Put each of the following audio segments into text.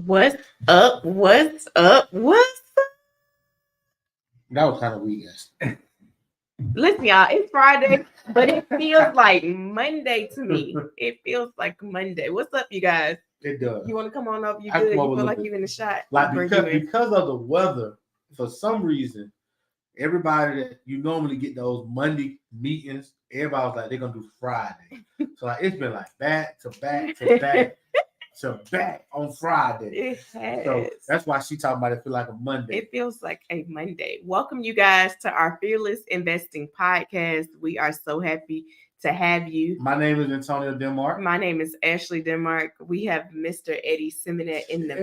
What's up? What's up? What's That was kind of weak. Listen, y'all, it's Friday, but it feels like Monday to me. It feels like Monday. What's up, you guys? It does. You want to come on up? You I good? come You over a feel little like bit. you in the shot? Like Bring you in. because of the weather, for some reason, everybody that you normally get those Monday meetings, everybody was like they're gonna do Friday. So like it's been like back to back to back to back on Friday. It has. So that's why she talking about it feel like a Monday. It feels like a Monday. Welcome, you guys, to our Fearless Investing podcast. We are so happy to have you. My name is Antonio Denmark. My name is Ashley Denmark. We have Mr. Eddie Symmonett in the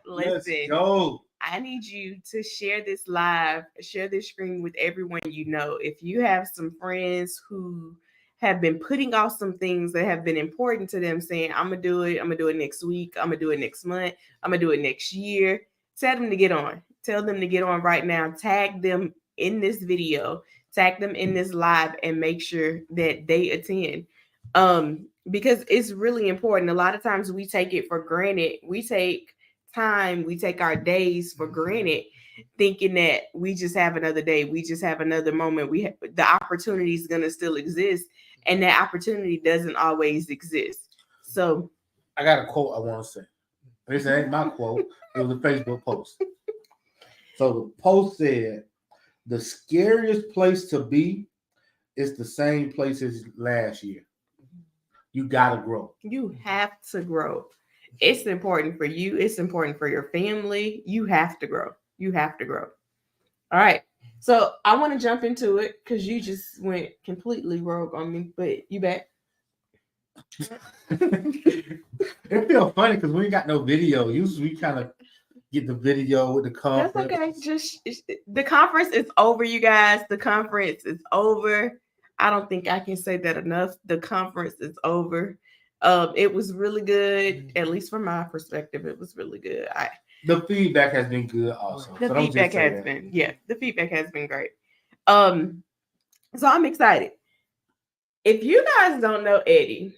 Let's Listen, go. I need you to share this live, share this screen with everyone you know. If you have some friends who have been putting off some things that have been important to them, saying, I'm going to do it next week, I'm going to do it next month, I'm going to do it next year, tell them to get on. Tell them to get on right now. Tag them in this video, tag them in this live, and make sure that they attend. Because it's really important. A lot of times we take it for granted. We take time, we take our days for granted, thinking that we just have another day, we just have another moment. The opportunity is going to still exist, and that opportunity doesn't always exist. So I got a quote I want to say. This ain't my quote. It was a Facebook post. So the post said, "The scariest place to be is the same place as last year. You gotta grow. You have to grow. It's important for you. It's important for your family. You have to grow. You have to grow. All right. So I want to jump into it because you just went completely rogue on me, but you back. It feels funny because we ain't got no video. Usually we kind of get the video with the conference. That's okay. The conference is over, you guys. The conference is over. I don't think I can say that enough. The conference is over. It was really good, at least from my perspective. It was really good. The feedback has been good also. The So feedback has been, yeah, the feedback has been great. So I'm excited. If you guys don't know Eddie,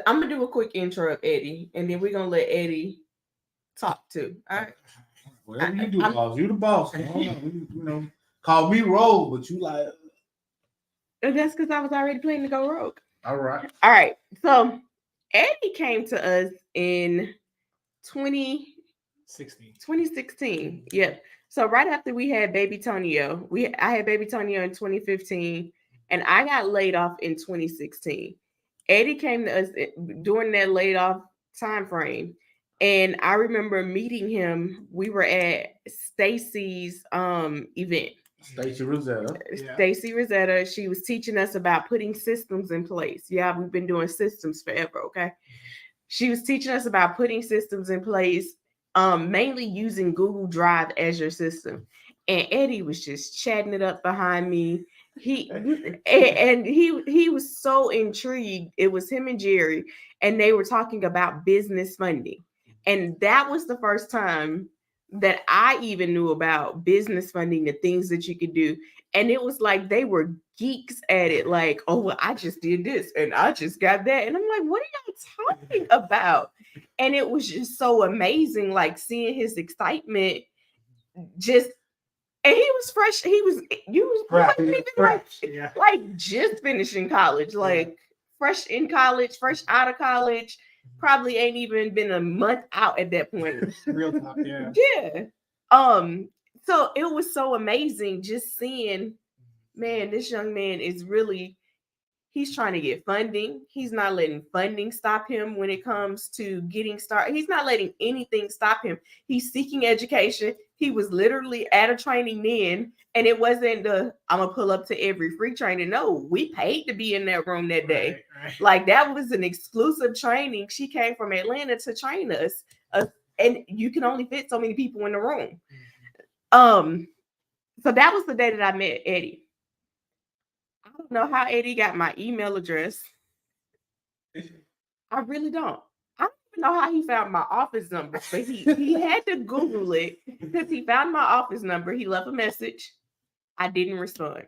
I'm gonna do a quick intro of Eddie, and then we're gonna let Eddie talk too. All right. Whatever you do, boss. You the boss. Call me rogue, but you like. That's because I was already planning to go rogue. All right. All right. So Eddie came to us in 2016. Yep. So right after we had baby Tonio, I had baby Tonio in 2015, and I got laid off in 2016. Eddie came to us during that laid off time frame, and I remember meeting him. We were at Stacy's event. Stacy Rosetta. Stacy Rosetta. She was teaching us about putting systems in place. Yeah, we've been doing systems forever. Okay. She was teaching us about putting systems in place, mainly using Google Drive as your system. And Eddie was just chatting it up behind me. He was so intrigued. It was him and Jerry, and they were talking about business funding. And that was the first time that I even knew about business funding, the things that you could do. And it was like they were geeks at it, like, oh, well, I just did this and I just got that. And I'm like, what are y'all talking about? And it was just so amazing, like seeing his excitement. Just, and he was fresh. You wasn't even like just finishing college, like fresh in college, fresh out of college. Probably ain't even been a month out at that point. Real talk, yeah. Yeah. So it was so amazing just seeing, man, this young man is really, he's trying to get funding. He's not letting funding stop him when it comes to getting started. He's not letting anything stop him. He's seeking education. He was literally at a training then, and it wasn't I'm gonna pull up to every free training. No, we paid to be in that room that day. Right. Like that was an exclusive training. She came from Atlanta to train us, and you can only fit so many people in the room. So that was the day that I met Eddie. I don't know how Eddie got my email address. I really don't. I don't even know how he found my office number, but he had to Google it because he found my office number. He left a message. I didn't respond.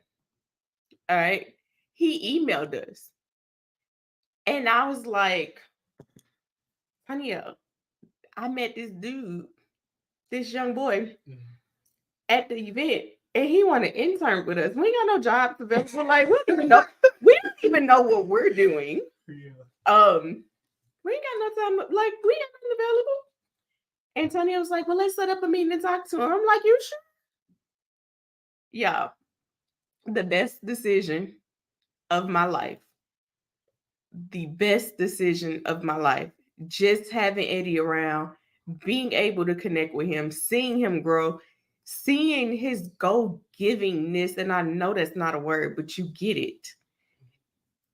All right. He emailed us. And I was like, Tanya, I met this dude, this young boy Mhm. at the event, and he want to intern with us. We ain't got no jobs available. Like we don't even know. We don't even know what we're doing. Yeah. We ain't got no time. Like we ain't nothing available. Antonio was like, "Well, let's set up a meeting and talk to him." I'm like, "You sure?" Yeah, the best decision of my life. The best decision of my life. Just having Eddie around, being able to connect with him, seeing him grow, seeing his go givingness. And I know that's not a word, but you get it.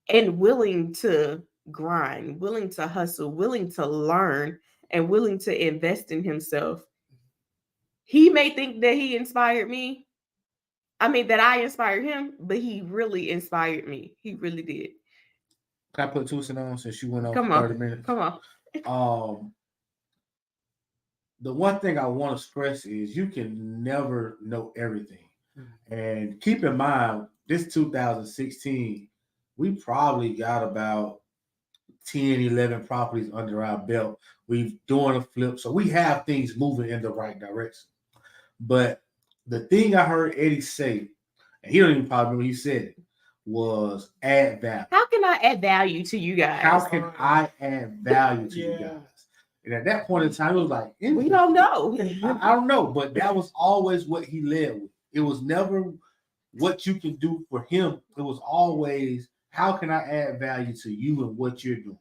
And willing to grind, willing to hustle, willing to learn, and willing to invest in himself. He may think that he inspired me. I mean, that I inspired him, but he really inspired me. He really did. Can I put Tucson on since you went on Come for 30 on. minutes? Come on. The one thing I want to stress is you can never know everything. And keep in mind, this 2016, we probably got about 10, 11 properties under our belt. We've doing a flip. So we have things moving in the right direction. But the thing I heard Eddie say, and he don't even probably remember he said it, was add value. How can I add value to you guys? How can I add value to you guys? And at that point in time, it was like, we don't know. I don't know, but that was always what he led with. It was never what you can do for him. It was always, how can I add value to you and what you're doing?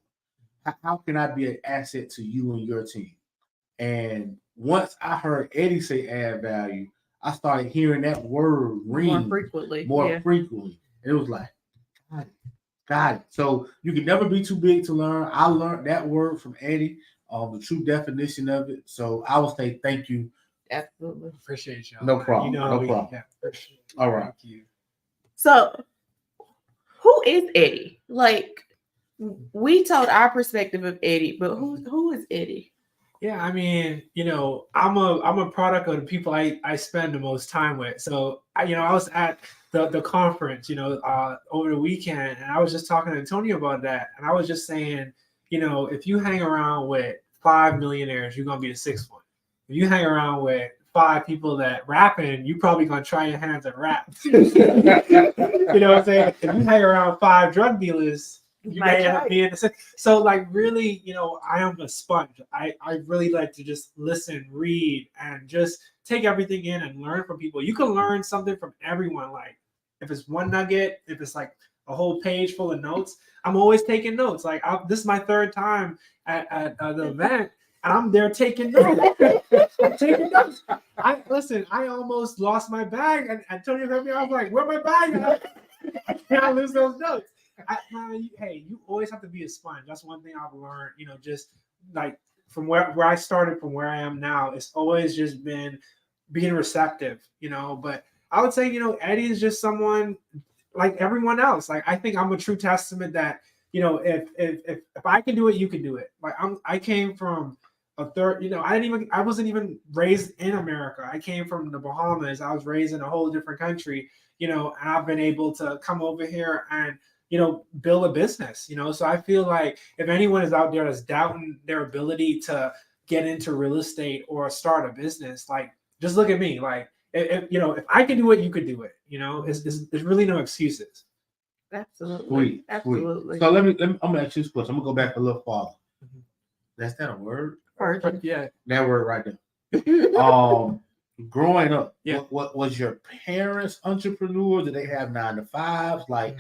How can I be an asset to you and your team? And once I heard Eddie say add value, I started hearing that word ring more frequently. And it was like, got it. So you can never be too big to learn. I learned that word from Eddie, the true definition of it. So I will say thank you. Absolutely. Appreciate y'all. No problem. You know, no problem. Yeah, appreciate it. All right. Thank you. So, who is Eddie? Like, we told our perspective of Eddie, but who is Eddie? Yeah, I mean, you know, I'm a product of the people I spend the most time with. So, I was at the conference, over the weekend, and I was just talking to Antonio about that, and I was just saying, if you hang around with 5 millionaires, you're gonna be the sixth one. If you hang around with 5 people that rapping, you probably gonna try your hands at rap. You know what I'm saying? If you hang around 5 drug dealers, you may end up being the sixth. So, like, really, I am a sponge. I really like to just listen, read, and just take everything in and learn from people. You can learn something from everyone. Like, if it's one nugget, if it's like a whole page full of notes, I'm always taking notes. Like, this is my 3rd time at the event, and I'm there taking notes. I'm taking notes. I almost lost my bag, and Antonio heard me. I was like, "Where's my bag?" I can't lose those notes. Hey, you always have to be a sponge. That's one thing I've learned. Just like from where I started, from where I am now, it's always just been being receptive. But I would say, Eddie is just someone like everyone else. Like, I think I'm a true testament that, if I can do it, you can do it. Like, I came from a third, I wasn't even raised in America. I came from the Bahamas. I was raised in a whole different country, and I've been able to come over here and, build a business, So I feel like if anyone is out there that's doubting their ability to get into real estate or start a business, like, just look at me. Like, if I can do it, you could do it. There's really no excuses. Absolutely. Absolutely. So let me I'm gonna ask you this question. I'm gonna go back a little farther. That's that a word? Yeah. That word right there. Growing up, yeah. What was your parents entrepreneurs? Did they have 9 to 5s? Like,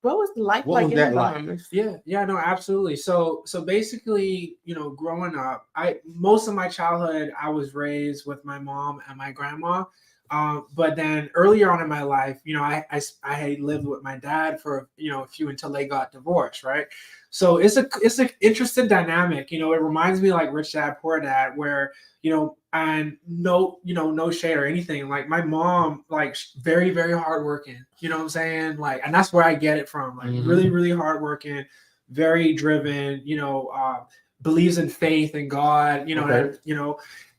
what was the life like in the Bahamas? Yeah, no, absolutely. So basically, growing up, most of my childhood I was raised with my mom and my grandma. But then earlier on in my life, I had lived with my dad for a few until they got divorced, right? So it's an interesting dynamic. It reminds me like Rich Dad Poor Dad, where and no shade or anything. Like, my mom, like, very, very hardworking. You know what I'm saying? Like, and that's where I get it from. Like, really, really hardworking, very driven. Believes in faith and God.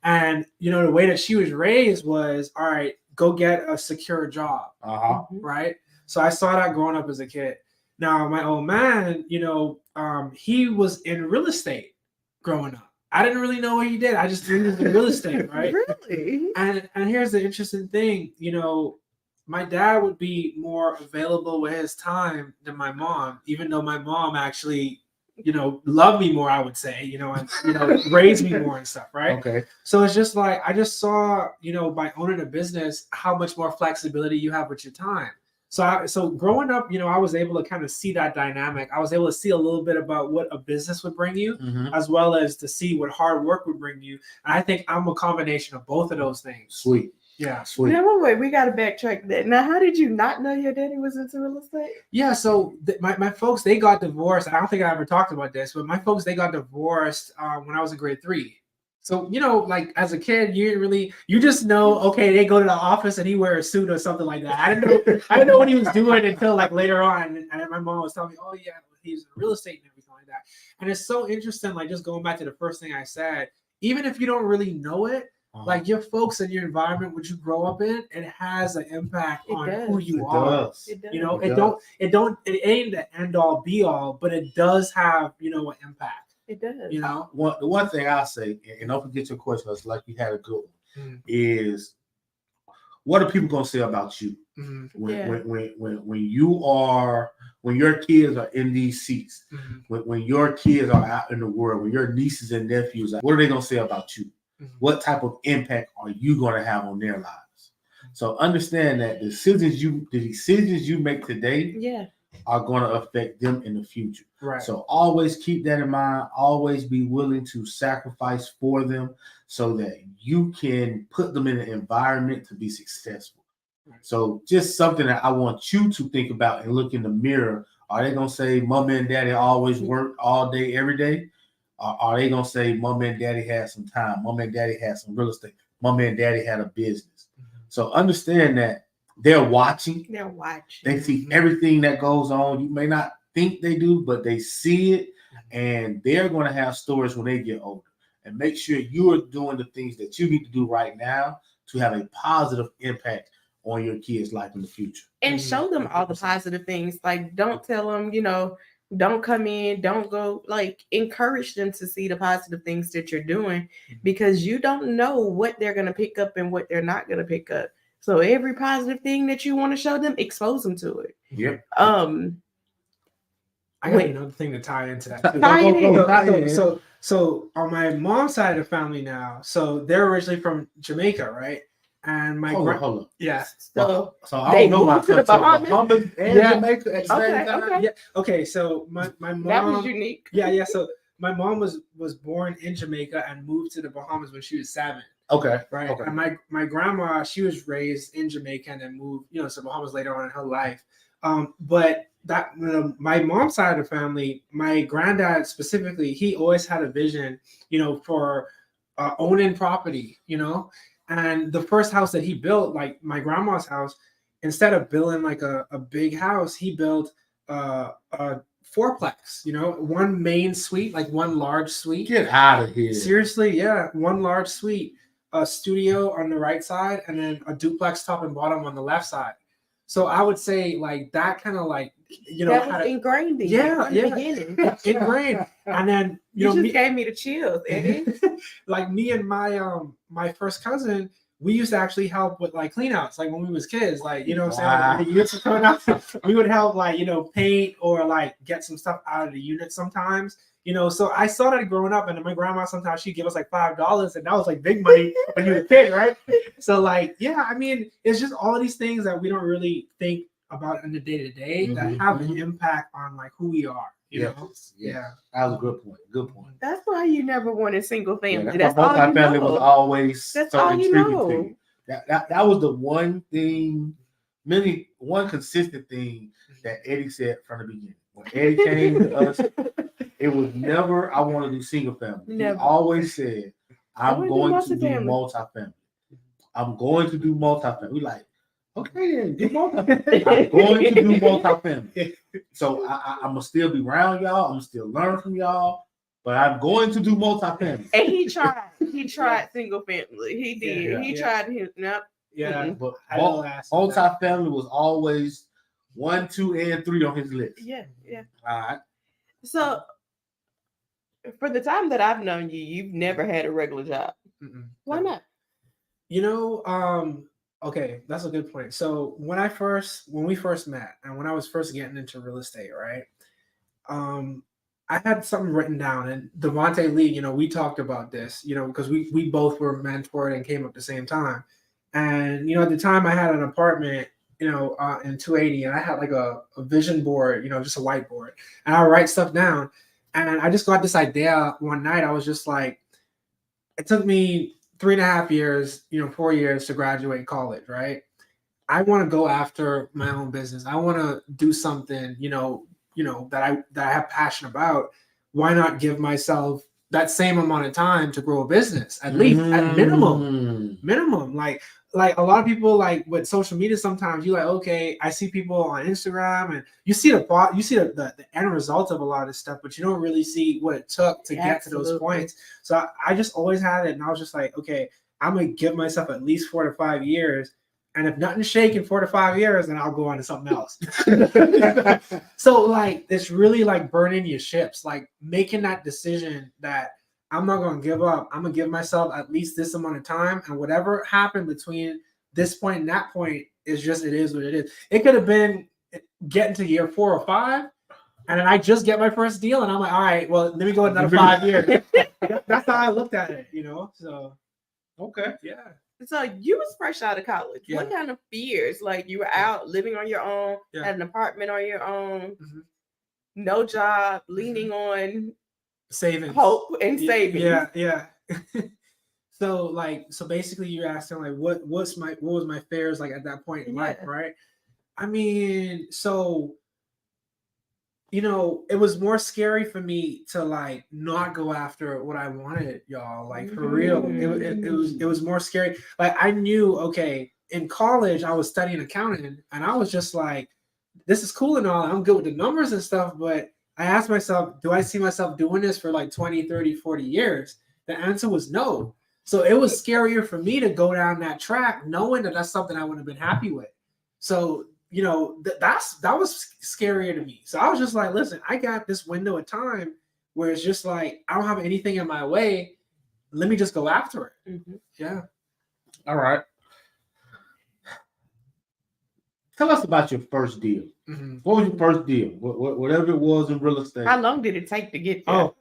And the way that she was raised was, all right, go get a secure job, right? So I saw that growing up as a kid. Now, my old man, he was in real estate, growing up. I didn't really know what he did. I just knew he was in real estate, right? Really? And here's the interesting thing, you know, my dad would be more available with his time than my mom, even though my mom actually, you know, loved me more, I would say, you know, and raised me more and stuff, right? Okay. So it's just like I just saw, you know, by owning a business, how much more flexibility you have with your time. So growing up, you know, I was able to kind of see that dynamic. I was able to see a little bit about what a business would bring you, as well as to see what hard work would bring you. And I think I'm a combination of both of those things. Sweet. Yeah. Sweet. Now, wait, we got to backtrack that. Now, how did you not know your daddy was into real estate? Yeah, so my folks, they got divorced. I don't think I ever talked about this, but my folks, they got divorced when I was in grade 3. So, you know, like as a kid, you just know, okay, they go to the office and he wears a suit or something like that. I didn't know what he was doing until like later on. And my mom was telling me, oh yeah, he's in real estate and everything like that. And it's so interesting, like just going back to the first thing I said, even if you don't really know it, like your folks and your environment, which you grow up in, it has an impact on who you are. It does. You know, it ain't the end all be all, but it does have, you know, an impact. It does. You know, The one thing I'll say, and don't forget your question, it's like you had a good one, is what are people gonna say about you when your kids are in these seats, when your kids are out in the world, when your nieces and nephews, what are they gonna say about you? What type of impact are you gonna have on their lives? So understand that the decisions you make today are going to affect them in the future. right? So always keep that in mind. Always be willing to sacrifice for them so that you can put them in an environment to be successful. So just something that I want you to think about and look in the mirror. Are they going to say mom and daddy always work all day, every day? Or are they going to say mom and daddy had some time? Mom and daddy had some real estate. Mom and daddy had a business. So understand that they're watching. They're watching. They see everything that goes on. You may not think they do, but they see it, and they're going to have stories when they get older. And make sure you are doing the things that you need to do right now to have a positive impact on your kids' life in the future. And show them all the positive things. Like, don't tell them, you know, don't come in, don't go. Like, encourage them to see the positive things that you're doing, because you don't know what they're going to pick up and what they're not going to pick up. So every positive thing that you want to show them, expose them to it. Yep. I got another thing to tie into that. So on my mom's side of the family now, so they're originally from Jamaica, right? And my hold on. Yeah. So I don't know about the Bahamas and Jamaica at the same time. Okay. Yeah. Okay. So my mom, that was unique. Yeah. So my mom was born in Jamaica and moved to the Bahamas when she was 7. Okay. Right. Okay. And my grandma, she was raised in Jamaica and then moved, you know, to Bahamas later on in her life. But that my mom's side of the family, my granddad specifically, he always had a vision, you know, for owning property, you know. And the first house that he built, like my grandma's house, instead of building like a big house, he built a 4-plex, you know, one main suite, like one large suite. Get out of here. Seriously, yeah, one large suite, a studio on the right side, and then a duplex top and bottom on the left side. So I would say like that kind of like, you know, that was ingrained in you from the beginning. Ingrained. And then you just gave me the chills, Eddie. Like me and my first cousin, we used to actually help with like clean outs, like when we was kids, like, you know what I'm saying? We would help like, you know, paint or like get some stuff out of the unit sometimes. You know, so I saw that growing up, and my grandma sometimes she'd give us like $5, and that was like big money when you were a kid, right? So like, yeah, I mean, it's just all of these things that we don't really think about in the day to day that have an impact on like who we are. You know? Yeah, that was a good point. Good point. That's why you never wanted single family. That's all you know. Was always that's so all you know. To you. That was the one thing, one consistent thing that Eddie said from the beginning. When Eddie came to us, it was never, I want to do single family. Never. He always said, I'm going to do multifamily. I'm going to do multifamily. We like, okay, then do multifamily. I'm going to do multifamily. So I'm going to still be around y'all. I'm going to still learn from y'all. But I'm going to do multifamily. And he tried. He tried single family. He did. Yeah. He tried his, nope. Yeah. But multifamily was always 1, 2, and 3 on his list. Yeah. All right. So For the time that I've known you, you've never had a regular job. Mm-mm. Why not? You know, okay, that's a good point. So when we first met and when I was first getting into real estate, right? I had something written down, and Devontae Lee, you know, we talked about this, you know, because we both were mentored and came up at the same time. And you know, at the time I had an apartment, you know, in 280, and I had like a vision board, you know, just a whiteboard, and I would write stuff down. And I just got this idea one night. I was just like, it took me 3.5 years, you know, 4 years to graduate college, right? I want to go after my own business. I want to do something, that I have passion about. Why not give myself that same amount of time to grow a business, at least at minimum? Like a lot of people, like with social media, sometimes you like, okay, I see people on Instagram and you see the end result of a lot of this stuff, but you don't really see what it took to get to those points. So I just always had it, and I was just like, okay, I'm gonna give myself at least 4 to 5 years. And if nothing's shaking 4 to 5 years, then I'll go on to something else. So like, it's really like burning your ships, like making that decision that I'm not going to give up. I'm going to give myself at least this amount of time. And whatever happened between this point and that point is just, it is what it is. It could have been getting to year 4 or 5. And then I just get my first deal. And I'm like, all right, well, let me go another 5 years. That's how I looked at it, you know? So, okay. Yeah. So you was fresh out of college. Yeah. What kind of fears? Like you were out living on your own, had an apartment on your own, no job, leaning on savings, hope and savings. Yeah. So basically you're asking like what was my fears like at that point in life, right? I mean, so you know, it was more scary for me to like not go after what I wanted, y'all. Like for real, it was more scary. Like I knew, okay, in college I was studying accounting, and I was just like, this is cool and all. I'm good with the numbers and stuff, but I asked myself, do I see myself doing this for like 20, 30, 40 years? The answer was no. So it was scarier for me to go down that track, knowing that that's something I would have been happy with. So you know, that was scarier to me. So I was just like, listen, I got this window of time where it's just like, I don't have anything in my way. Let me just go after it. Yeah. All right. Tell us about your first deal. What was your first deal? Whatever it was in real estate. How long did it take to get there?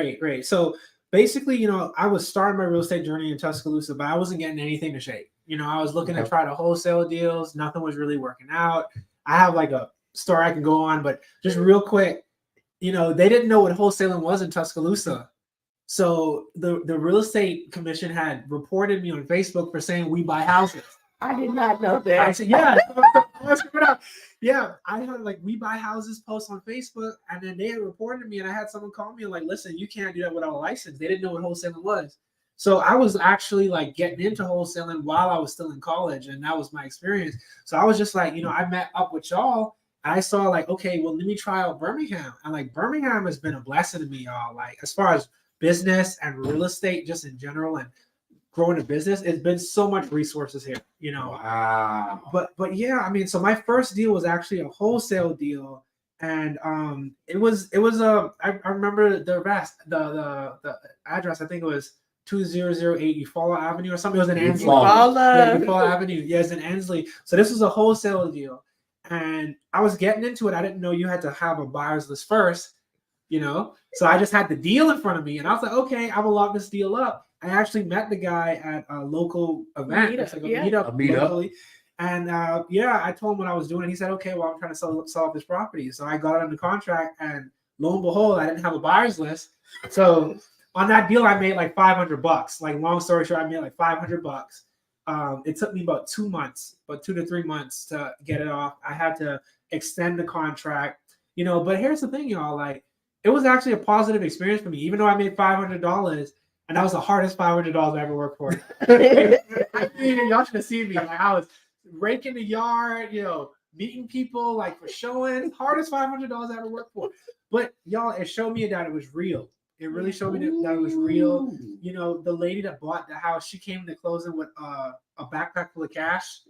Great. So basically, you know, I was starting my real estate journey in Tuscaloosa, but I wasn't getting anything to shake. You know, I was looking to try to wholesale deals. Nothing was really working out. I have like a story I can go on, but just real quick, you know, they didn't know what wholesaling was in Tuscaloosa. So the real estate commission had reported me on Facebook for saying we buy houses. I did not know that. I said, yeah. Yeah, I had like we buy houses post on Facebook, and then they had reported me, and I had someone call me and like, listen, you can't do that without a license. They didn't know what wholesaling was. So I was actually like getting into wholesaling while I was still in college, and that was my experience. So I was just like, you know, I met up with y'all. I saw like, okay, well, let me try out Birmingham. And like Birmingham has been a blessing to me, y'all. Like as far as business and real estate, just in general, and growing a business, it's been so much resources here, you know. Wow. But yeah, I mean, so my first deal was actually a wholesale deal, and it was I remember the address. I think it was 2008 Eufaula Avenue or something. It was in Ansley. Eufaula Avenue. Yeah, it's in Ansley. So this was a wholesale deal, and I was getting into it. I didn't know you had to have a buyer's list first, you know. So I just had the deal in front of me, and I was like, okay, I will lock this deal up. I actually met the guy at a local event. It's like a meetup locally. And I told him what I was doing. And he said, okay, well, I'm trying to sell off this property. So I got it under contract, and lo and behold, I didn't have a buyer's list. So on that deal, I made like $500. Like long story short, I made like $500. It took me about 2 months, about 2 to 3 months to get it off. I had to extend the contract, you know, but here's the thing, y'all, like it was actually a positive experience for me, even though I made $500. And that was the hardest $500 I ever worked for. I mean, y'all should have seen me. Like I was raking the yard, you know, meeting people like for showing. Hardest $500 I ever worked for. But y'all, it showed me that it was real. It really showed me that it was real. You know, the lady that bought the house, she came to closing with a backpack full of cash.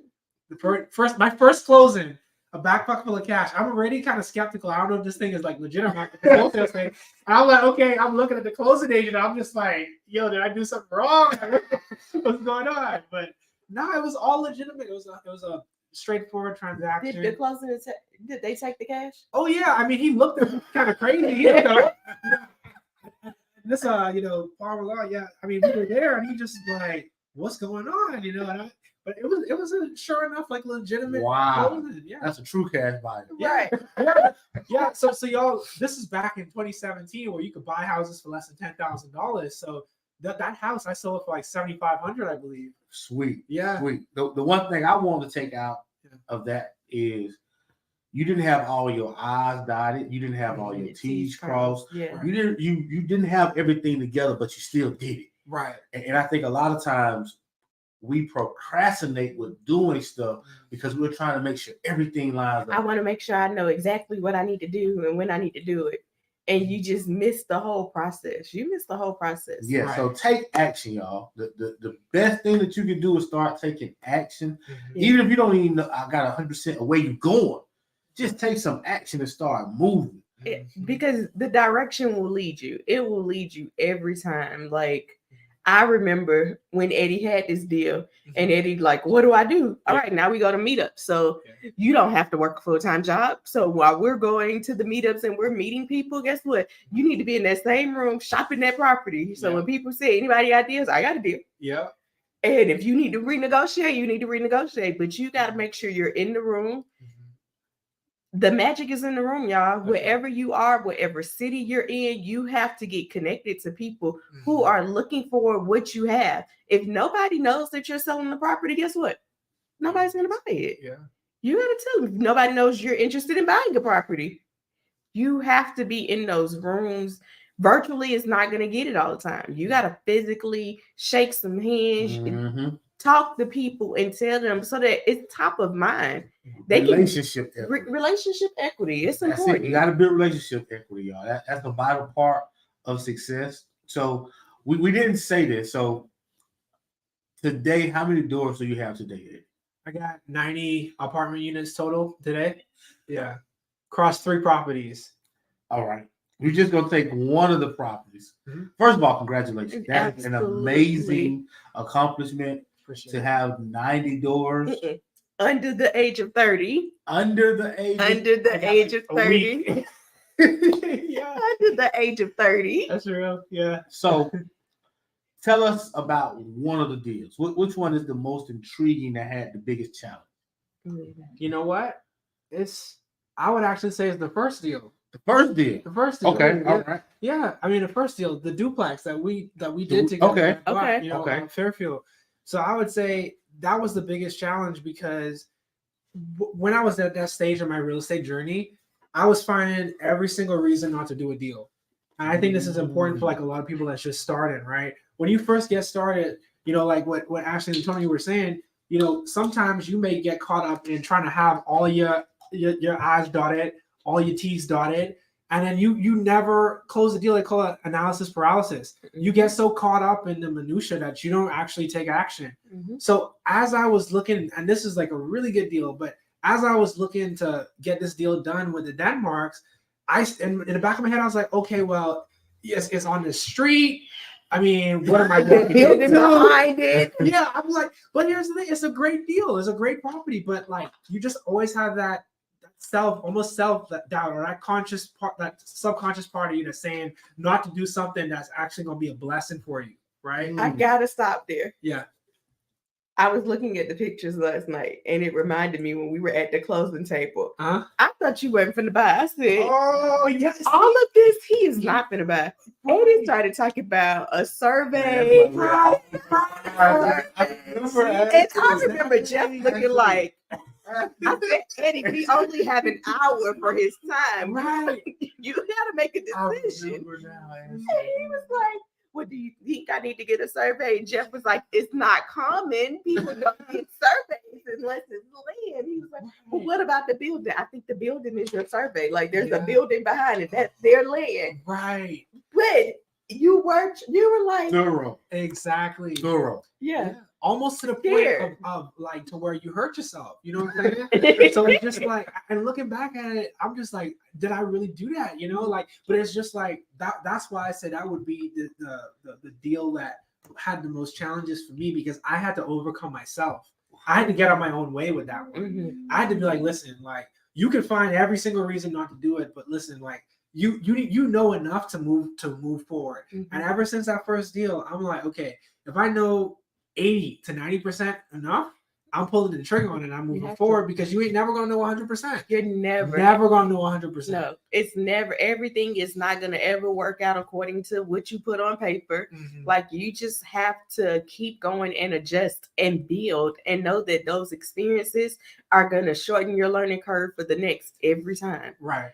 My first closing, a backpack full of cash. I'm already kind of skeptical. I don't know if this thing is like legit or not. The wholesale thing. And I'm like, okay, I'm looking at the closing agent. I'm just like, yo, did I do something wrong? What's going on? But no, it was all legitimate. It was a straightforward transaction. Did the closing? Did they take the cash? Oh yeah, I mean, he looked at me kind of crazy. You know? This Farmer Law, yeah. I mean, we were there, and he just like, what's going on? You know, but it was a sure enough like legitimate. Wow. Closing. Yeah. That's a true cash buyer. Right. Yeah. So y'all, this is back in 2017 where you could buy houses for less than $10,000. So that house I sold for like $7,500, I believe. Sweet. Yeah. Sweet. The one thing I want to take out of that is you didn't have all your I's dotted. You didn't have all your T's crossed. Yeah. You didn't have everything together, but you still did it. Right. And I think a lot of times we procrastinate with doing stuff because we're trying to make sure everything lines up. I want to make sure I know exactly what I need to do and when I need to do it. And you just missed the whole process. You missed the whole process. Yeah, Right. So take action, y'all. The best thing that you can do is start taking action. Mm-hmm. Even if you don't even know I got 100% of where you're going, just take some action and start moving. Because the direction will lead you. It will lead you every time. Like, I remember when Eddie had this deal, and Eddie like, what do I do? All right, now we go to meetups. So you don't have to work a full-time job. So while we're going to the meetups and we're meeting people, guess what? You need to be in that same room shopping that property. So when people say, anybody got deals? I got a deal. Yeah. And if you need to renegotiate, you need to renegotiate. But you got to make sure you're in the room. The magic is in the room, y'all. Wherever you are, whatever city you're in, you have to get connected to people who are looking for what you have. If nobody knows that you're selling the property, guess what? Nobody's going to buy it. Yeah. You got to tell them. If nobody knows you're interested in buying a property, you have to be in those rooms. Virtually is not going to get it all the time. You got to physically shake some hands, talk to people and tell them so that it's top of mind. They relationship equity. Relationship equity. It's That's important. it. You got to build relationship equity, y'all. That's a vital part of success. So we didn't say this. So today, how many doors do you have today? I got 90 apartment units total today. Yeah. Across 3 properties. All right. We're just going to take one of the properties. First of all, congratulations. That's an amazing accomplishment to have 90 doors. Under the age of 30. Under the age of 30. Yeah. Under the age of 30. That's real. Yeah. So tell us about one of the deals. Which one is the most intriguing that had the biggest challenge? You know what? I would actually say it's the first deal. The first deal. The first deal. Okay. Yeah. All right. Yeah. I mean, the first deal, the duplex that we did together. Okay. Fairfield. So I would say that was the biggest challenge because when I was at that stage of my real estate journey, I was finding every single reason not to do a deal. And I think this is important for like a lot of people that's just starting, right? When you first get started, like what Ashley and Tony were saying, sometimes you may get caught up in trying to have all your I's dotted, all your T's dotted, and then you never close the deal. They call it analysis paralysis. You get so caught up in the minutia that you don't actually take action. So as I was looking, and this is like a really good deal, but as I was looking to get this deal done with the Denmarks, in the back of my head, I was like, okay, well, yes, it's on the street. I mean, what am I doing behind it? Yeah, I'm like, but here's the thing: it's a great deal, it's a great property, but like, you just always have that self doubt or that conscious part, that subconscious part of you that's saying not to do something that's actually going to be a blessing for you, right? I gotta stop there. Yeah. I was looking at the pictures last night, and it reminded me when we were at the closing table. Huh? I thought you weren't finna buy. I said, oh yes, all of this he is not finna buy. Eddie started talking about a survey. And I remember Jeff looking like, I said, Eddie, we only have an hour for his time. Right. You gotta make a decision. And he was like, what do you think I need to get a survey? And Jeff was like, it's not common. People don't get surveys unless it's land. He was like, well, what about the building? I think the building is your survey. Like there's a building behind it. That's their land. Right. But you were like thorough. Exactly. Thorough. Yeah. almost to the point Here. of like to where you hurt yourself. You know what I'm saying? So it's just like, and looking back at it, I'm just like, did I really do that? You know, like, but it's just like that's why I said that would be the deal that had the most challenges for me, because I had to overcome myself. I had to get out my own way with that one. Mhm. I had to be like, listen, like, you can find every single reason not to do it, but listen, like, you know enough to move forward. Mhm. And ever since that first deal, I'm like, okay, if I know 80 to 90% enough, I'm pulling the trigger on it and I'm moving forward, because you ain't never gonna know 100%. You're never gonna know 100%. No, it's never. Everything is not gonna ever work out according to what you put on paper. Mhm. Like, you just have to keep going and adjust and build, and know that those experiences are gonna shorten your learning curve for the next every time. Right.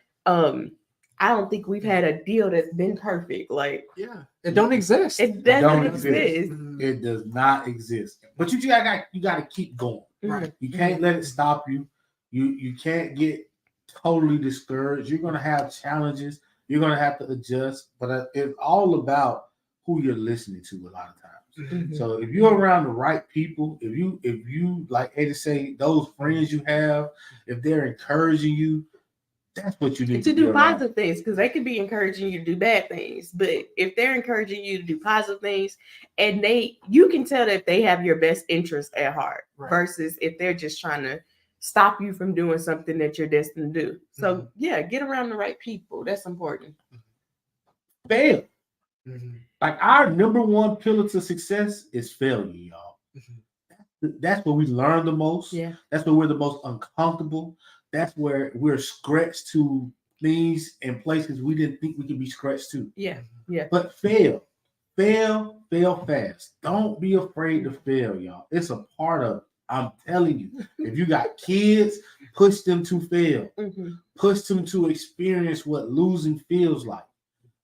I don't think we've had a deal that's been perfect. Like, Yeah. It don't exist. it don't doesn't exist. exist. Mhm. It does not exist. But you got to keep going. Right. You can't let it stop you. You can't get totally discouraged. You're gonna have challenges. You're gonna have to adjust. But it's all about who you're listening to a lot of times. Mhm. So if you're around the right people, if you like Ada say, those friends you have, if they're encouraging you, that's what you need To to do be around. positive things, because they could be encouraging you to do bad things. But if they're encouraging you to do positive things, and you can tell that they have your best interest at heart, Right. versus if they're just trying to stop you from doing something that you're destined to do. So Mhm. yeah, get around the right people. That's important. Fail. Mhm. Like, our number one pillar to success is failure, y'all. Mhm. That's where we learn the most. Yeah. That's where we're the most uncomfortable. That's where we're stretched to things and places we didn't think we could be stretched to. Yeah. Yeah. But fail fast. Don't be afraid to fail, y'all. It's a part of it. I'm telling you. If you got kids, push them to fail. Mhm. Push them to experience what losing feels like,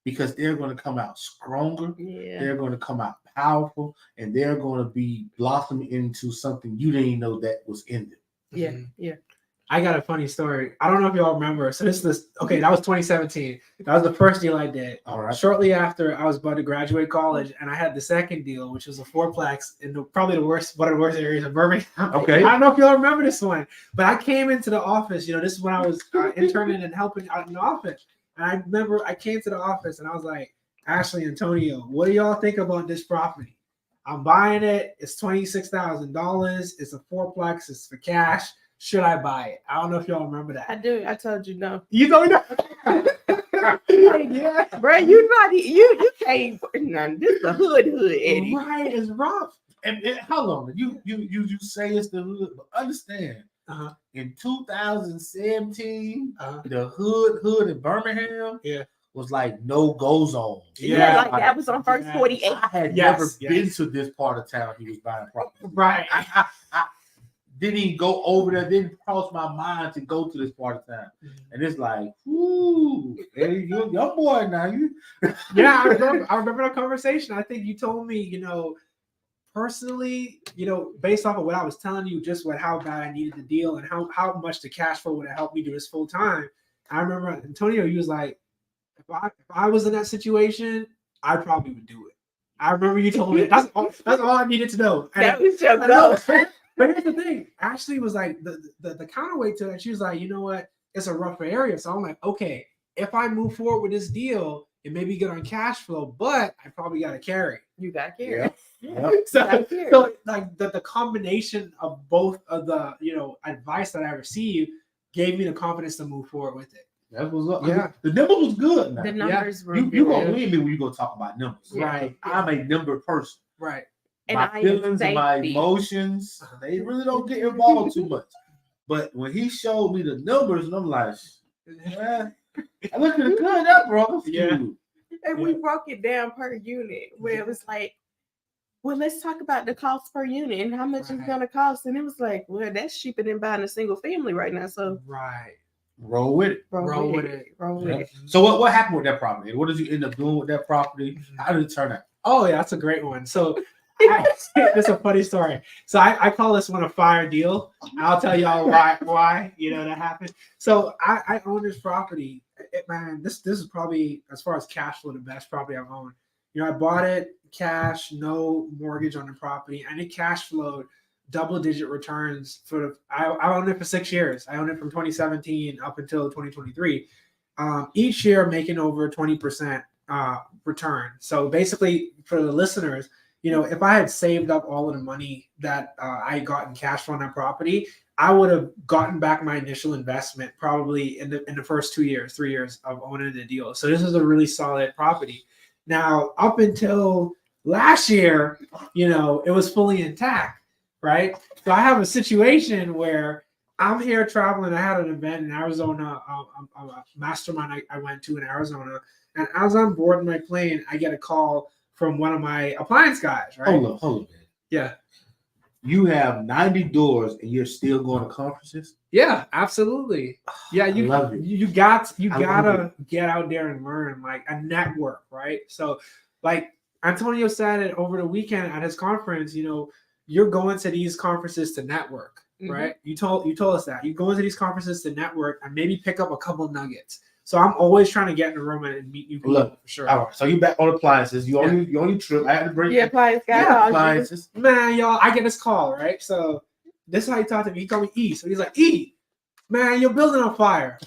because they're going to come out stronger. Yeah. They're going to come out powerful, and they're going to be blossoming into something you didn't even know that was in them. Yeah. Mhm. Yeah. I got a funny story. I don't know if y'all remember. So that was 2017. That was the first deal I did. All right. Shortly after, I was about to graduate college, and I had the second deal, which was a fourplex in probably one of the worst areas of Birmingham. Okay. I don't know if y'all remember this one, but I came into the office. You know, this is when I was interning and helping out in the office. And I remember I came to the office and I was like, Ashley, Antonio, what do y'all think about this property? I'm buying it. It's $26,000. It's a fourplex. It's for cash. Should I buy it? I don't know if y'all remember I that. do. I told you no. You don't know? Yeah, bro, you not you can't. No, this is the hood, Eddie. Right, it's rough. And how long? You say it's the hood, but understand, Uh-huh. in 2017, Uh-huh. the hood in Birmingham, Yeah. was like no go zone. Yeah, like that was on first Yeah. 48. I had Yes, never yes. been to this part of town he was buying property. Right. I didn't even go over there. Didn't cross my mind to go to this part of town. And it's like, ooh, hey, you young boy now. You Yeah, I remember the conversation. I think you told me, you know, personally, you know, based off of what I was telling you, just how bad I needed the deal and how much the cash flow would have helped me do this full time. I remember Antonio, he was like, if I was in that situation, I probably would do it. I remember you told me that's all I needed to know. And That was your I goal. know. But here's the thing. Ashley was like the counterweight to that. She was like, you know what? It's a rougher area. So I'm like, okay, if I move forward with this deal, it may be good on cash flow, but I probably got to carry. You got carried. Yep. So Right. like the combination of both of the, you know, advice that I received gave me the confidence to move forward with it. That was up. Yeah. The number was good. Now. The numbers were You good. gonna win me when you go talk about numbers. Yeah. Right. I'm a number person. Right. And My I am feelings and my safety. emotions, they really don't get involved too much. But when he showed me the numbers, and I'm like, man, I look at it good up, bro. Yeah. And we broke it down per unit, where it was like, well, let's talk about the cost per unit and how much it's Right. gonna cost. And it was like, well, that's cheaper than buying a single family right now. So Right. Roll with it. Roll with it. Roll with Yeah. it. So what happened with that property? What did you end up doing with that property? How did it turn out? Oh yeah, that's a great one. So it's a funny story. So I call this one a fire deal. I'll tell y'all why you know that happened. So I own this property. Man, this is probably, as far as cash flow, the best property I've owned. I bought it cash, no mortgage on the property, and it cash flowed double-digit returns I owned it for 6 years. I owned it from 2017 up until 2023. Each year making over 20% return. So basically, for the listeners, if I had saved up all of the money that I got in cash flow on that property, I would have gotten back my initial investment probably in the first 3 years of owning the deal. So this is a really solid property. Now, up until last year, it was fully intact. Right. So I have a situation where I'm here traveling. I had an event in Arizona, a mastermind I went to in Arizona. And as I'm boarding my plane, I get a call from one of my appliance guys. Right. Hold on. Yeah. You have 90 doors and you're still going to conferences? Yeah, absolutely. Yeah, you gotta get out there and learn, like a network, right? So like Antonio said it over the weekend at his conference, you're going to these conferences to network, right? You told us that. You go into these conferences to network and maybe pick up a couple of nuggets. So I'm always trying to get in the room and meet new people. Look, for sure. All right, so you back on appliances. You only trip. I had to bring appliance guy. Appliances. Man, y'all, I get this call, right? So this is how he talked to me. He called me E. So he's like, E, man, your building on fire.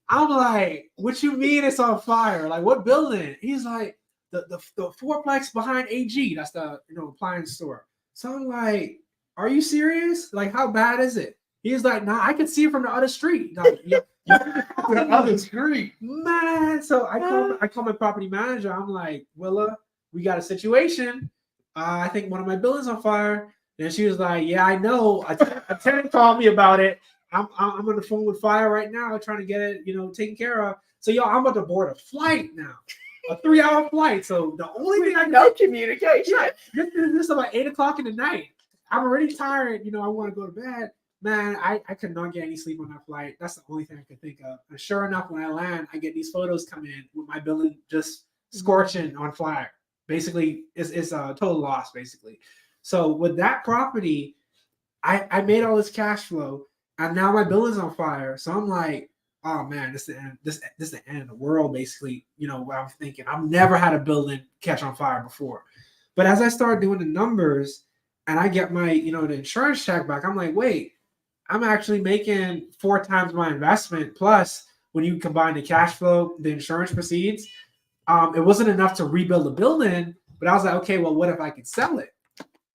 I'm like, what you mean it's on fire? Like, what building? He's like, the fourplex behind AG. That's the appliance store. So I'm like, are you serious? Like, how bad is it? He's like, nah, I can see it from the other street. Like, The other street. Man. So I call my property manager. I'm like, Willa, we got a situation. I think one of my buildings on fire. And she was like, yeah, I know. A tenant called me about it. I'm on the phone with fire right now, trying to get it, taken care of. So y'all, I'm about to board a flight now. A 3-hour flight. So the only thing I know communication. This is about 8:00 in the night. I'm already tired. I want to go to bed. Man, I could not get any sleep on that flight. That's the only thing I could think of. And sure enough, when I land, I get these photos come in with my building just scorching on fire. Basically, it's a total loss, basically. So with that property, I made all this cash flow, and now my building's on fire. So I'm like, oh man, this is the end. This is the end of the world, basically. What I'm thinking. I've never had a building catch on fire before. But as I start doing the numbers and I get my, the insurance check back, I'm like, wait, I'm actually making 4 times my investment. Plus, when you combine the cash flow, the insurance proceeds, it wasn't enough to rebuild the building. But I was like, okay, well, what if I could sell it?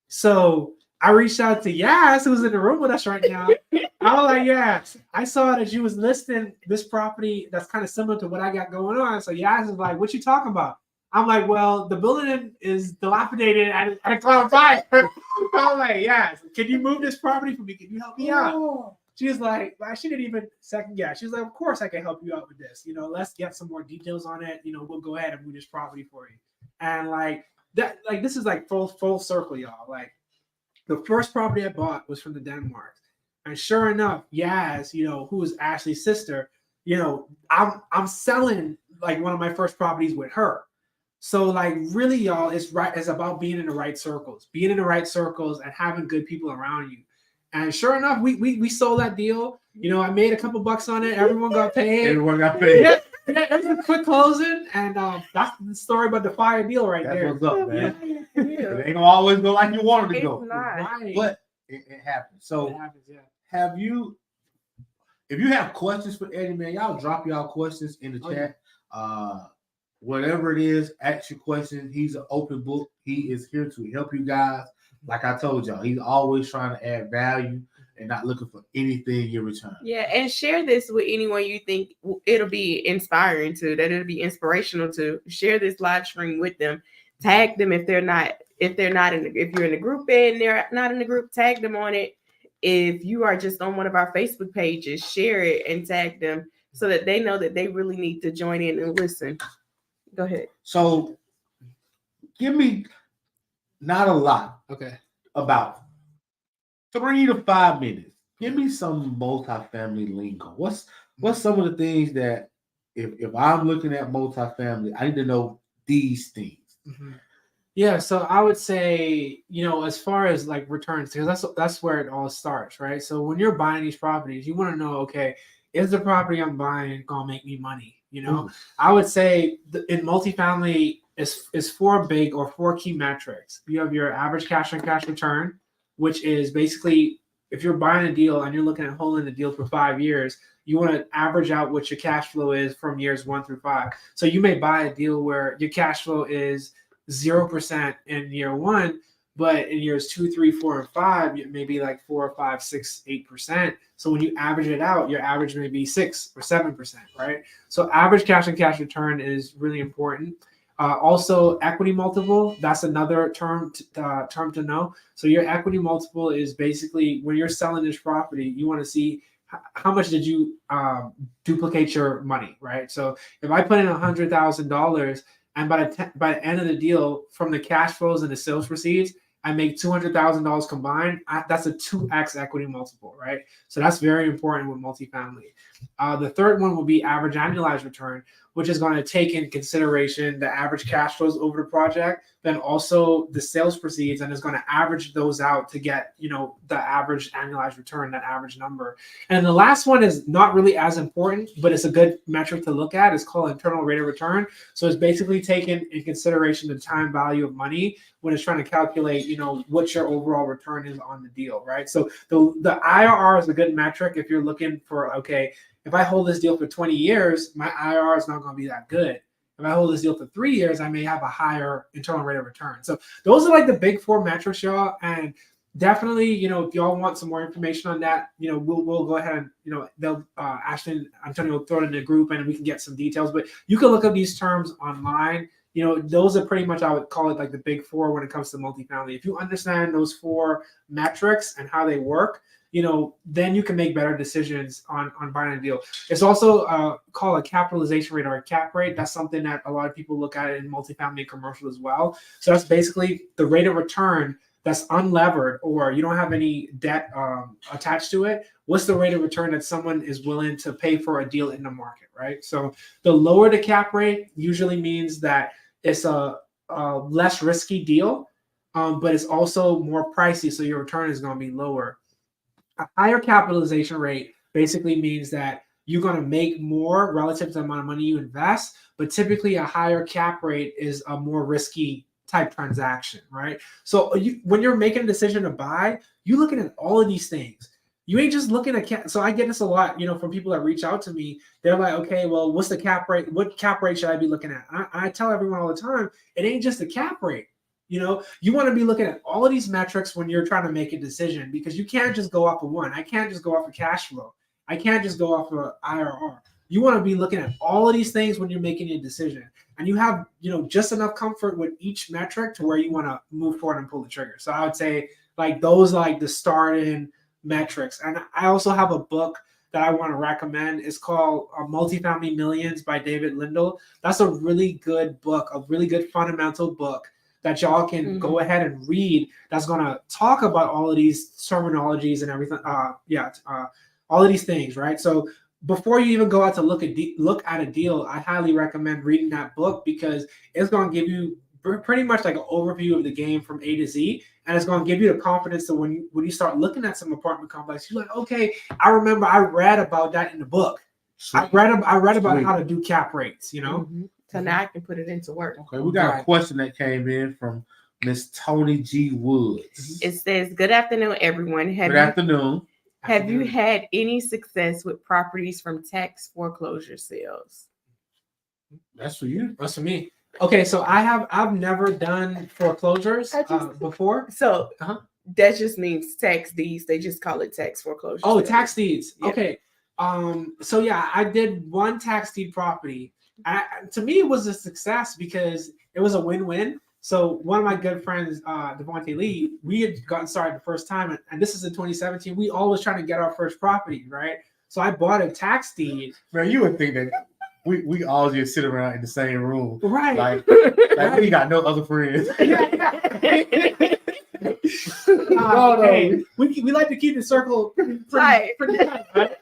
So I reached out to Yas, who's in the room with us right now. I was like, Yas, I saw that you was listing this property that's kind of similar to what I got going on. So Yas is like, what you talking about? I'm like, well, the building is dilapidated and I caught on fire. I'm like, Yas, can you move this property for me? Can you help me out? She was like, she didn't even second guess. She was like, of course I can help you out with this. Let's get some more details on it. We'll go ahead and move this property for you. And like that, like this is like full circle, y'all. Like the first property I bought was from the Denmark. And sure enough, Yas, who was Ashley's sister, I'm selling like one of my first properties with her. So like really, y'all, it's about being in the right circles, and having good people around you. And sure enough, we sold that deal. I made a couple bucks on it. Everyone got paid. Yeah, it was a quick closing, and that's the story about the fire deal right there. That's what's up, man. It ain't gonna always go like you wanted to go, Right. but it happens. So it happens, yeah. If you have questions for Eddie, man, y'all drop y'all questions in the chat. Whatever it is, ask your question. He's an open book. He is here to help you guys. Like I told y'all, he's always trying to add value and not looking for anything in return. Yeah, and share this with anyone you think it'll be inspiring to, that it'll be inspirational to. Share this live stream with them. Tag them if you're in the group and they're not in the group, tag them on it. If you are just on one of our Facebook pages, share it and tag them so that they know that they really need to join in and listen. Go ahead. So give me not a lot. Okay. About 3 to 5 minutes. Give me some multifamily lingo. What's some of the things that if I'm looking at multifamily, I need to know these things. Mm-hmm. Yeah, so I would say, as far as like returns, because that's where it all starts, right? So when you're buying these properties, you want to know, okay, is the property I'm buying gonna make me money? I would say in multifamily, is four big or four key metrics. You have your average cash on cash return, which is basically if you're buying a deal and you're looking at holding the deal for 5 years, you want to average out what your cash flow is from years 1 through 5. So you may buy a deal where your cash flow is 0% in year 1, but in years 2, 3, 4, and 5, it may be like 4, 5, 6, 8%. So when you average it out, your average may be 6 or 7%, right? So average cash on cash return is really important. Also, equity multiple, that's another term to know. So your equity multiple is basically when you're selling this property, you want to see how much did you duplicate your money, right? So if I put in $100,000 and by the end of the deal, from the cash flows and the sales proceeds, I make $200,000 combined, that's a 2x equity multiple, right? So that's very important with multifamily. The third one will be average annualized return, which is going to take in consideration the average cash flows over the project, then also the sales proceeds, and is going to average those out to get, the average annualized return, that average number. And the last one is not really as important, but it's a good metric to look at. It's called internal rate of return. So it's basically taking in consideration the time value of money when it's trying to calculate, what your overall return is on the deal, right? So the IRR is a good metric if you're looking for, okay, if I hold this deal for 20 years, my IRR is not going to be that good. If I hold this deal for 3 years, I may have a higher internal rate of return. So those are like the big four metrics, y'all. And definitely, if y'all want some more information on that, we'll go ahead and, they'll Ashley and Antonio will throw it in the group and we can get some details. But you can look up these terms online. Those are pretty much, I would call it like the big four when it comes to multifamily. If you understand those four metrics and how they work, then you can make better decisions on buying a deal. It's also called a capitalization rate or a cap rate. That's something that a lot of people look at in multifamily and commercial as well. So that's basically the rate of return that's unlevered or you don't have any debt attached to it. What's the rate of return that someone is willing to pay for a deal in the market, right? So the lower the cap rate usually means that it's a less risky deal, but it's also more pricey, so your return is going to be lower. A higher capitalization rate basically means that you're going to make more relative to the amount of money you invest, but typically a higher cap rate is a more risky type transaction, right? So when you're making a decision to buy, you're looking at all of these things. You ain't just looking at so I get this a lot, from people that reach out to me. They're like, okay, well, what's the cap rate? What cap rate should I be looking at? I tell everyone all the time, it ain't just the cap rate. You want to be looking at all of these metrics when you're trying to make a decision, because you can't just go off of one. I can't just go off of cash flow. I can't just go off of IRR. You want to be looking at all of these things when you're making a decision, and you have, just enough comfort with each metric to where you want to move forward and pull the trigger. So I would say like those, like the starting metrics. And I also have a book that I want to recommend. It's called Multifamily Millions by David Lindell. That's a really good book, a really good fundamental book that y'all can go ahead and read. That's going to talk about all of these terminologies and everything. All of these things, right? So before you even go out to look at a deal, I highly recommend reading that book, because it's going to give you pretty much like an overview of the game from A to Z, and it's going to give you the confidence that when you start looking at some apartment complexes, you're like, okay, I remember I read about that in the book. Sweet. I read about how to do cap rates, So now I can put it into work. Okay, we got a question that came in from Miss Tony G. Woods. It says, "Good afternoon, everyone. Good afternoon. Have you had any success with properties from tax foreclosure sales?" That's for you. That's for me. Okay, so I've never done foreclosures before. So that just means tax deeds. They just call it tax foreclosure. Oh, sales. tax deeds. Yeah. Okay. So yeah, I did one tax deed property. To me, it was a success because it was a win-win. So one of my good friends, Devontae Lee, we had gotten started the first time, and this is in 2017. We always trying to get our first property, right? So I bought a tax deed. Man, you would think that we all just sit around in the same room, right? Like we got no other friends. No. We like to keep the circle pretty tight, right?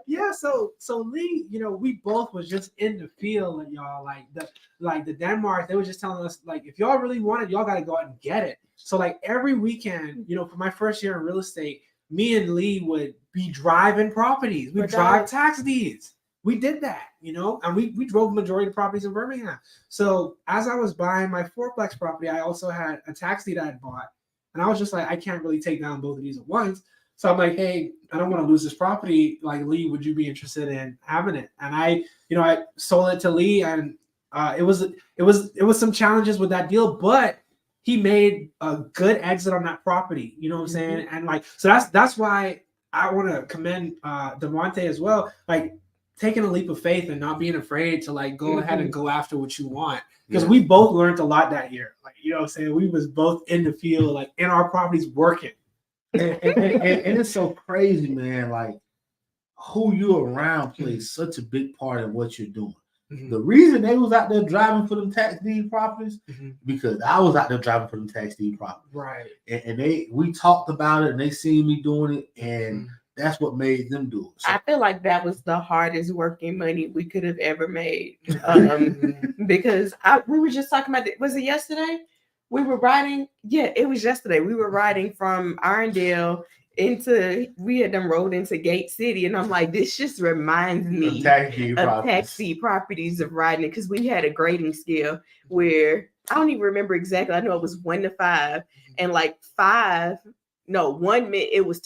Yeah. So Lee, we both was just in the field, and y'all like the Denmark. They were just telling us, like, if y'all really want it, y'all got to go out and get it. So like every weekend, for my first year in real estate, me and Lee would be driving properties. We drive tax deeds. we did that, and we drove majority of properties in Birmingham. So as I was buying my fourplex property, I also had a tax deed I had bought, and I was just like, I can't really take down both of these at once. So I'm like, hey, I don't want to lose this property. Like, Lee, would you be interested in having it? And I sold it to Lee, and it was some challenges with that deal, but he made a good exit on that property. You know what I'm saying? And like, so that's why I want to commend Devontae as well. Like, taking a leap of faith and not being afraid to like go ahead and go after what you want. Because we both learned a lot that year. Like, you know what I'm saying? We was both in the field, like in our properties working. And it's so crazy, man. Like, who you around plays such a big part in what you're doing. The reason they was out there driving for them tax deed properties, because I was out there driving for them tax deed properties. Right. And we talked about it, and they seen me doing it, and that's what made them do it. So, I feel like that was the hardest working money we could have ever made. Because we were just talking about it. Was it yesterday? We were riding. Yeah, it was yesterday. We were riding from Irondale we had them rolled into Gate City, and I'm like, this just reminds me of tax deed properties of riding it, because we had a grading scale where I don't even remember exactly. I know it was 1 to 5, and like 1 meant it was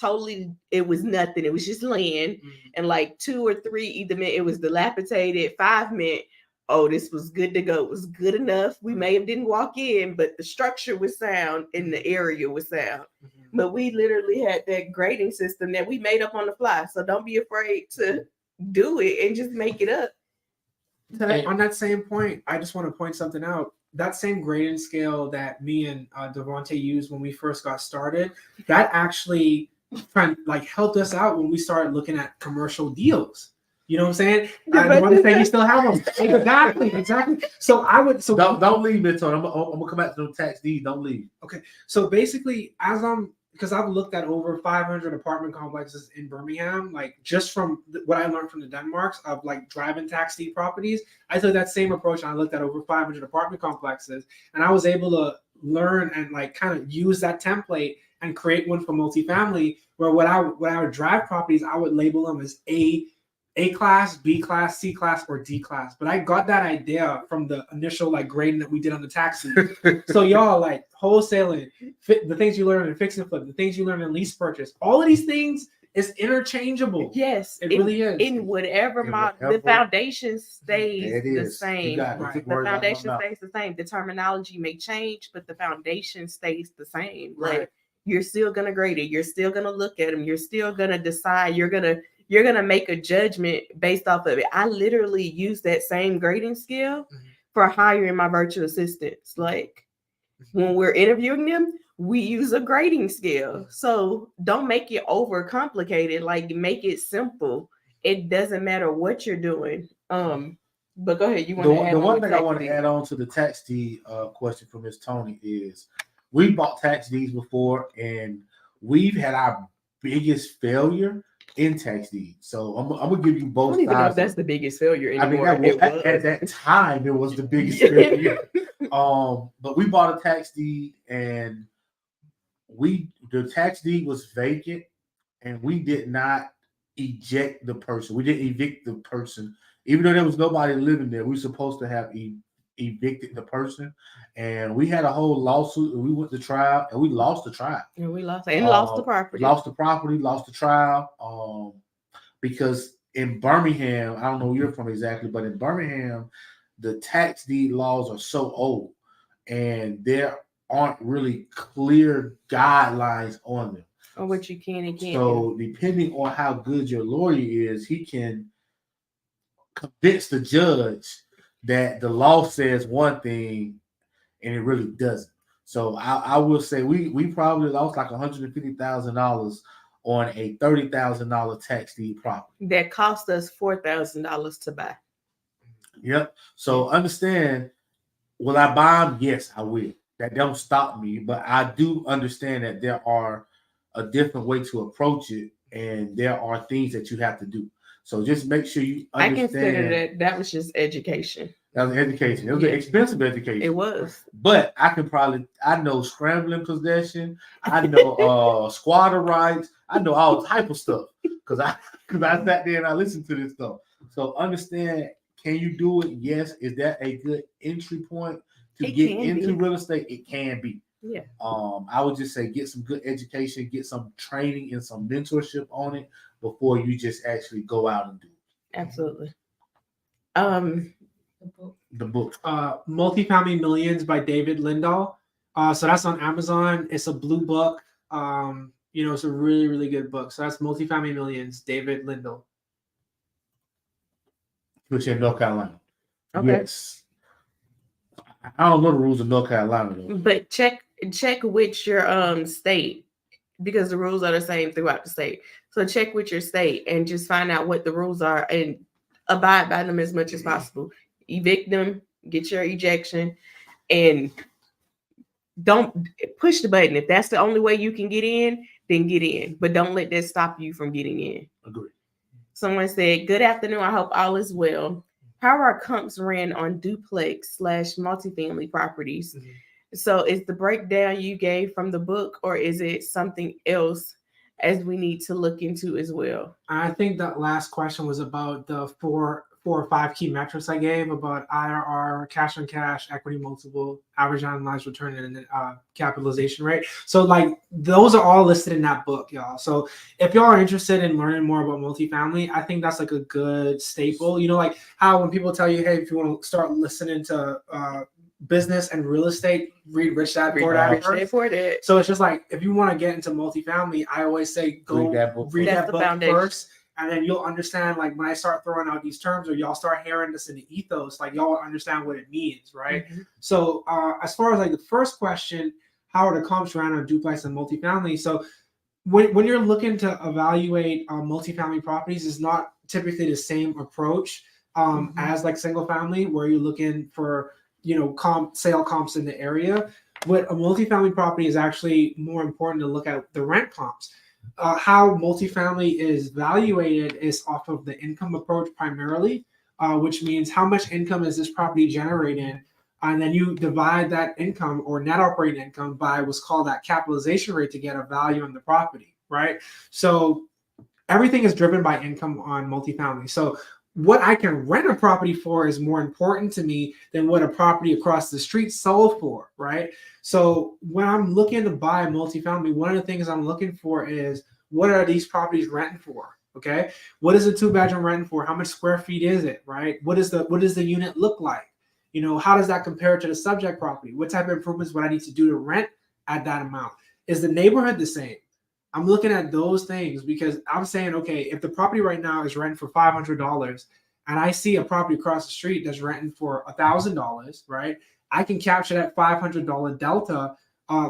nothing. It was just land, and like 2 or 3 either meant it was dilapidated. 5 meant, oh, this was good to go. It was good enough. We may have didn't walk in, but the structure was sound and the area was sound. But we literally had that grading system that we made up on the fly. So don't be afraid to do it and just make it up. On that same point, I just want to point something out. That same grading scale that me and Devontae used when we first got started, that actually helped us out when we started looking at commercial deals. You know what I'm saying? I want to say you still have them. Exactly. So don't leave it, Tony. I'm gonna come back to the tax deed. Don't leave. Okay. So basically, because I've looked at over 500 apartment complexes in Birmingham, like just from what I learned from the Denmarks of like driving tax deed properties, I took that same approach and I looked at over 500 apartment complexes, and I was able to learn and like kind of use that template and create one for multifamily, where when I would drive properties, I would label them as A class, B class, C class, or D class. But I got that idea from the initial like grading that we did on the taxi. So y'all, like wholesaling, the things you learn in fix and flip, the things you learn in lease purchase, all of these things is interchangeable. Yes, it really is. In whatever model, the foundation stays the same. Right. The foundation stays the same. The terminology may change, but the foundation stays the same. Right. Like, you're still gonna grade it. You're still gonna look at them. You're still gonna decide. You're gonna make a judgment based off of it. I literally use that same grading scale for hiring my virtual assistants. Like, when we're interviewing them, we use a grading scale. So don't make it over complicated. Like, make it simple. It doesn't matter what you're doing. But go ahead. You want to add the one thing I want to add on to the tax deed question from Ms. Tony is, we bought tax deeds before, and we've had our biggest failure in tax deeds. So I'm gonna give you both sides. I don't even know if that's the biggest failure anymore. I mean, at that time, it was the biggest failure. But we bought a tax deed, and the tax deed was vacant, and we did not eject the person. We didn't evict the person, even though there was nobody living there. We were supposed to have evicted the person, and we had a whole lawsuit, and we went to trial, and we lost the trial. And we lost the property. Lost the property, lost the trial. Because in Birmingham, I don't know where you're from exactly, but in Birmingham, the tax deed laws are so old, and there aren't really clear guidelines on them. On what you can and can't. So depending on how good your lawyer is, he can convince the judge that the law says one thing and it really doesn't. So I will say we probably lost like $150,000 on a $30,000 tax deed property. That cost us $4,000 to buy. Yep. So understand, will I buy them? Yes, I will. That don't stop me, but I do understand that there are a different way to approach it, and there are things that you have to do. So just make sure you understand. I consider that was just education. That was education. It was an expensive education. It was. But I know scrambling possession. I know squatter rights. I know all type of stuff because I sat there and I listened to this stuff. So understand, can you do it? Yes. Is that a good entry point to It get can into be. real estate? It can be. Yeah. I would just say get some good education, get some training and some mentorship on it before you just actually go out and do it. Absolutely. The book. Multifamily Millions by David Lindahl. So that's on Amazon. It's a blue book. It's a really, really good book. So that's Multifamily Millions, David Lindahl. Which in North Carolina. Okay. Yes. I don't know the rules of North Carolina though. But check with your state, because the rules are the same throughout the state. So check with your state and just find out what the rules are and abide by them as much as possible. Evict them, get your ejection, and don't push the button. If that's the only way you can get in, then get in. But don't let that stop you from getting in. Agree. Someone said, "Good afternoon. I hope all is well. How are comps ran on duplex/multifamily properties?" Mhm. So is the breakdown you gave from the book, or is it something else as we need to look into as well? I think that last question was about the four or five key metrics I gave about IRR, cash on cash, equity multiple, average annualized return, and then capitalization rate. So like those are all listed in that book, y'all. So if y'all are interested in learning more about multifamily, I think that's like a good staple. You know, like how when people tell you, hey, if you want to start listening to business and real estate, read Rich Dad Poor Dad first. So it's just like if you want to get into multifamily, I always say go read that book first, and then you'll understand. Like when I start throwing out these terms, or y'all start hearing this in the ethos, like y'all understand what it means, right? Mm-hmm. So as far as like the first question, how are the comps ran on duplex and multifamily? So when you're looking to evaluate multifamily properties, is not typically the same approach as like single family, where you're looking for sale comps in the area. With a multifamily property is actually more important to look at the rent comps. How multifamily is valuated is off of the income approach primarily, which means how much income is this property generating, and then you divide that income or net operating income by what's called that capitalization rate to get a value on the property, right? So everything is driven by income on multifamily. So what I can rent a property for is more important to me than what a property across the street sold for, right? So when I'm looking to buy a multifamily, one of the things I'm looking for is what are these properties renting for? Okay, what is a 2-bedroom renting for? How much square feet is it, right? What does the unit look like? How does that compare to the subject property? What type of improvements would I need to do to rent at that amount? Is the neighborhood the same? I'm looking at those things because I'm saying, okay, if the property right now is renting for $500 and I see a property across the street that's renting for $1,000, right? I can capture that $500 delta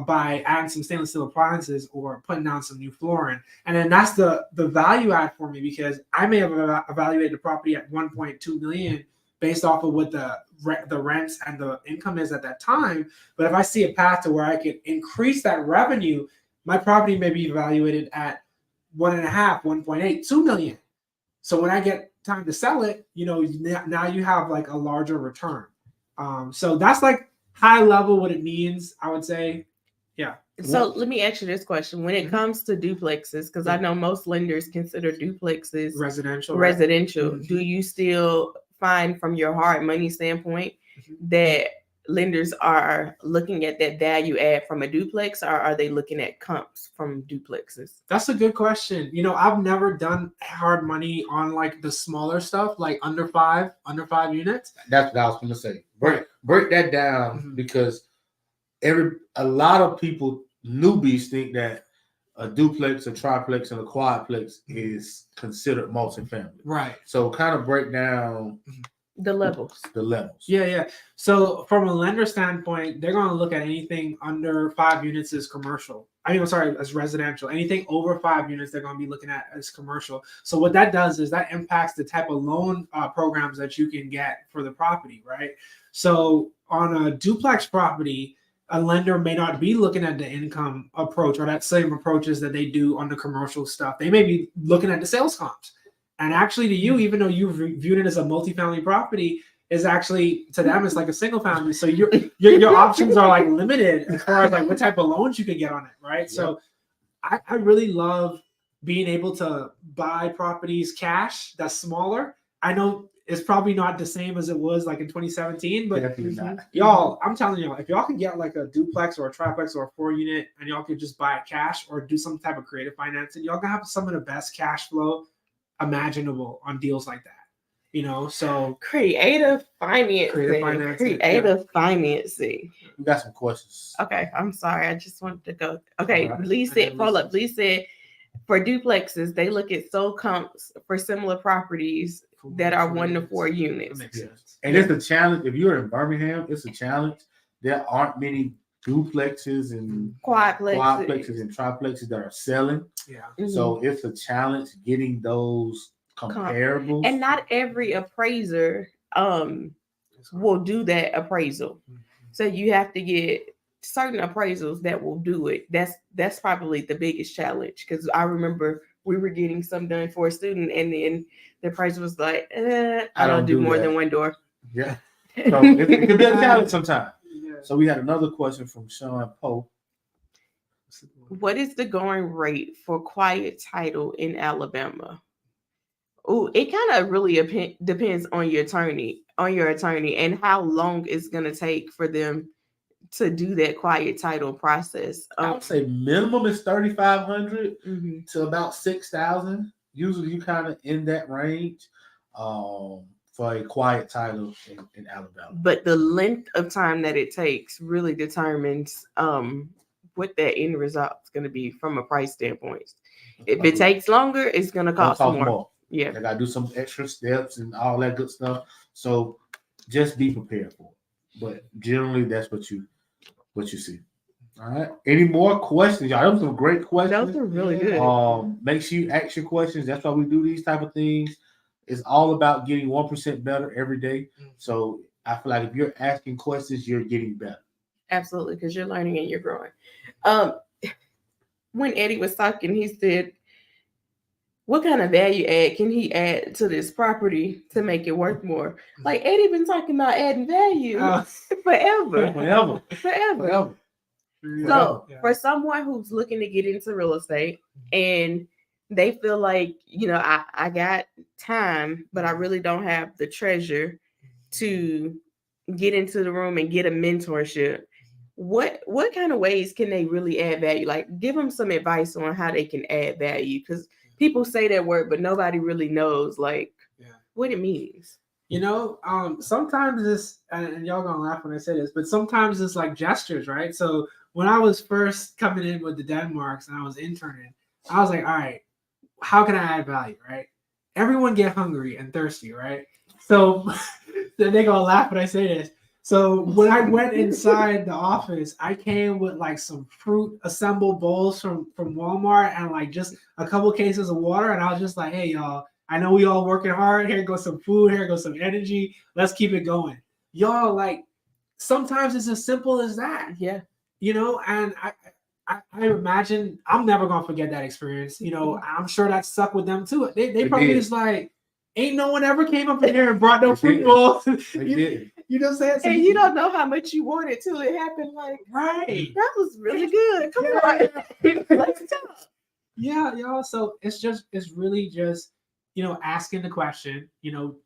by adding some stainless steel appliances or putting down some new flooring. And then that's the value add for me, because I may have evaluated the property at $1.2 million based off of what the rents and the income is at that time. But if I see a path to where I could increase that revenue, my property may be evaluated at 1.5, 1.8, 2 million. So when I get time to sell it, now you have like a larger return. So that's like high level what it means, I would say. Yeah. So let me ask you this question. When it comes to duplexes, because I know most lenders consider duplexes residential. Mm-hmm. Do you still find from your hard money standpoint that lenders are looking at that value add from a duplex, or are they looking at comps from duplexes? That's a good question. I've never done hard money on like the smaller stuff, like under five units. That's what I was going to say. Break that down, because a lot of people, newbies, think that a duplex, a triplex, and a quadplex is considered multifamily. Right. So kind of break down the levels. Yeah. So from a lender standpoint, they're going to look at anything under 5 units as commercial. As residential. Anything over 5 units, they're going to be looking at as commercial. So what that does is that impacts the type of loan programs that you can get for the property, right? So on a duplex property, a lender may not be looking at the income approach or that same approaches that they do on the commercial stuff. They may be looking at the sales comps. And actually to you, even though you viewed it as a multifamily property, is actually to them it's like a single family. So your options are like limited as far as like what type of loans you could get on it, right? Yep. So I really love being able to buy properties cash that's smaller I know it's probably not the same as it was like in 2017, but Definitely not. y'all, I'm telling y'all, if y'all can get like a duplex or a triplex or a 4-unit and y'all could just buy it cash or do some type of creative financing, y'all gonna have some of the best cash flow imaginable on deals like that. You know, so creative financing. Creative financing. We got some questions. Okay, I'm sorry. I just wanted to go. Okay, All right. Lee said, follow up. Lee said, for duplexes, they look at sold comps for similar properties that are 1 to 4 units. That makes sense. And it's a challenge. If you're in Birmingham, it's a challenge. There aren't many duplexes and quadplexes and triplexes that are selling. Yeah. Mhm. So it's a challenge getting those comparables. And not every appraiser will do that appraisal. So you have to get certain appraisals that will do it. That's probably the biggest challenge, because I remember we were getting some done for a student, and then the appraiser was like, I don't do more than one door. Yeah. So it can be a challenge sometimes. Yeah. So we had another question from Sean Poe. What is the going rate for quiet title in Alabama? Oh, it kind of really depends on your attorney, and how long it's going to take for them to do that quiet title process. I would say minimum is 3,500 to about 6,000. Usually you kind of in that range for a quiet title in Alabama. But the length of time that it takes really determines what that end result is going to be from a price standpoint. If it takes longer, it's going to cost more. Yeah, they got to do some extra steps and all that good stuff. So just be prepared for it. But generally, that's what you see. All right. Any more questions, y'all? Those are some great questions. Those are really good. Make sure you ask your questions. That's why we do these type of things. It's all about getting 1% better every day. So I feel like if you're asking questions, you're getting better. Absolutely, because you're learning and you're growing. When Eddie was talking, he said, what kind of value add can he add to this property to make it worth more? Like Eddie been talking about adding value forever. So for someone who's looking to get into real estate and they feel like, I got time, but I really don't have the treasure to get into the room and get a mentorship, what kind of ways can they really add value? Like, give them some advice on how they can add value, because people say that word, but nobody really knows what it means. Sometimes it's, and y'all gonna laugh when I say this, but sometimes it's like gestures, right? So when I was first coming in with the Denmarks and I was interning, I was like, all right, how can I add value, right? Everyone get hungry and thirsty, right? So they're gonna laugh when I say this. So when I went inside the office, I came with like some fruit assembled bowls from Walmart and like just a couple cases of water. And I was just like, hey, y'all, I know we all working hard. Here goes some food. Here goes some energy. Let's keep it going. Y'all, like, sometimes it's as simple as that. Yeah. And I imagine I'm never going to forget that experience. I'm sure that stuck with them too. They probably just like, ain't no one ever came up in here and brought no fruit bowls. You know what I'm saying? So and you don't know how much you wanted till it happened. Like, right. That was really good. Come on. Let's talk. Yeah, y'all. So it's really just, asking the question, to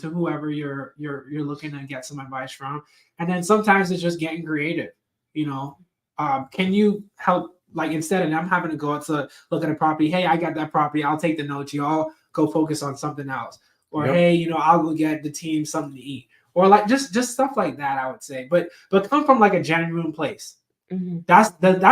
whoever you're looking to get some advice from. And then sometimes it's just getting creative. Can you help, like, instead of them having to go out to look at a property, hey, I got that property, I'll take the notes, y'all go focus on something else. Or hey, I'll go get the team something to eat. Or like just stuff like that, I would say. But come from like a genuine place. Mm-hmm. That's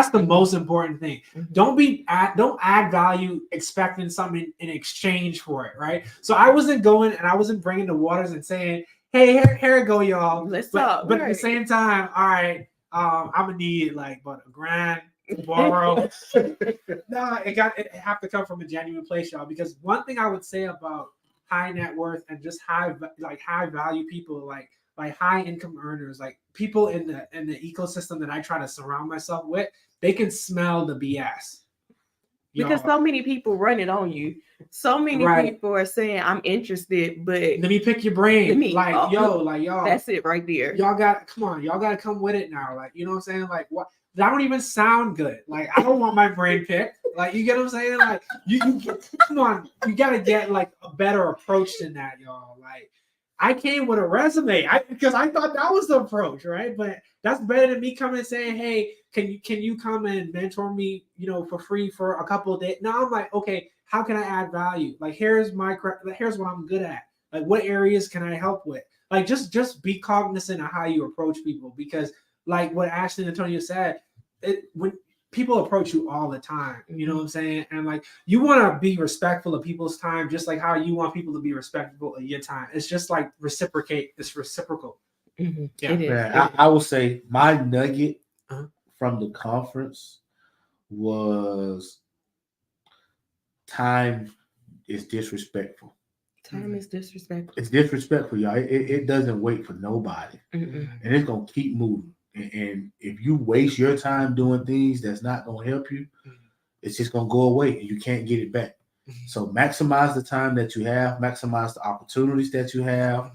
the most important thing. Mm-hmm. Don't add value expecting something in exchange for it, right? So I wasn't going and I wasn't bringing the waters and saying, hey, here it go, y'all. Let's talk. But at the same time, all right, I'm gonna need like about $1,000 to borrow. No, it have to come from a genuine place, y'all. Because one thing I would say about high net worth and just high value people, like high income earners, like people in the ecosystem that I try to surround myself with, they can smell the BS. Because so many people run it on you. So many people are saying, I'm interested, but let me pick your brain. Y'all. That's it right there. Y'all got to come with it now. Like, you know what I'm saying? Like, that don't even sound good. Like, I don't want my brain picked. Like, you get what I'm saying? Like, come on, you gotta get like a better approach than that, y'all. Like, I came with a resume because I thought that was the approach, right? But that's better than me coming and saying, "Hey, can you come and mentor me, for free for a couple of days?" No, I'm like, okay, how can I add value? Like, here's what I'm good at. Like, what areas can I help with? Like, just be cognizant of how you approach people, because like what Ashley and Antonio said, when people approach you all the time, you know what I'm saying? And like, you want to be respectful of people's time, just like how you want people to be respectful of your time. It's just like reciprocate. It's reciprocal. Mm-hmm. Yeah. It is. Man, I would say my nugget Uh-huh. from the conference was time is disrespectful. Time is disrespectful. It's disrespectful, y'all. It doesn't wait for nobody. Mm-mm. And it's going to keep moving. And if you waste your time doing things that's not going to help you, it's just going to go away and you can't get it back. So maximize the time that you have, maximize the opportunities that you have,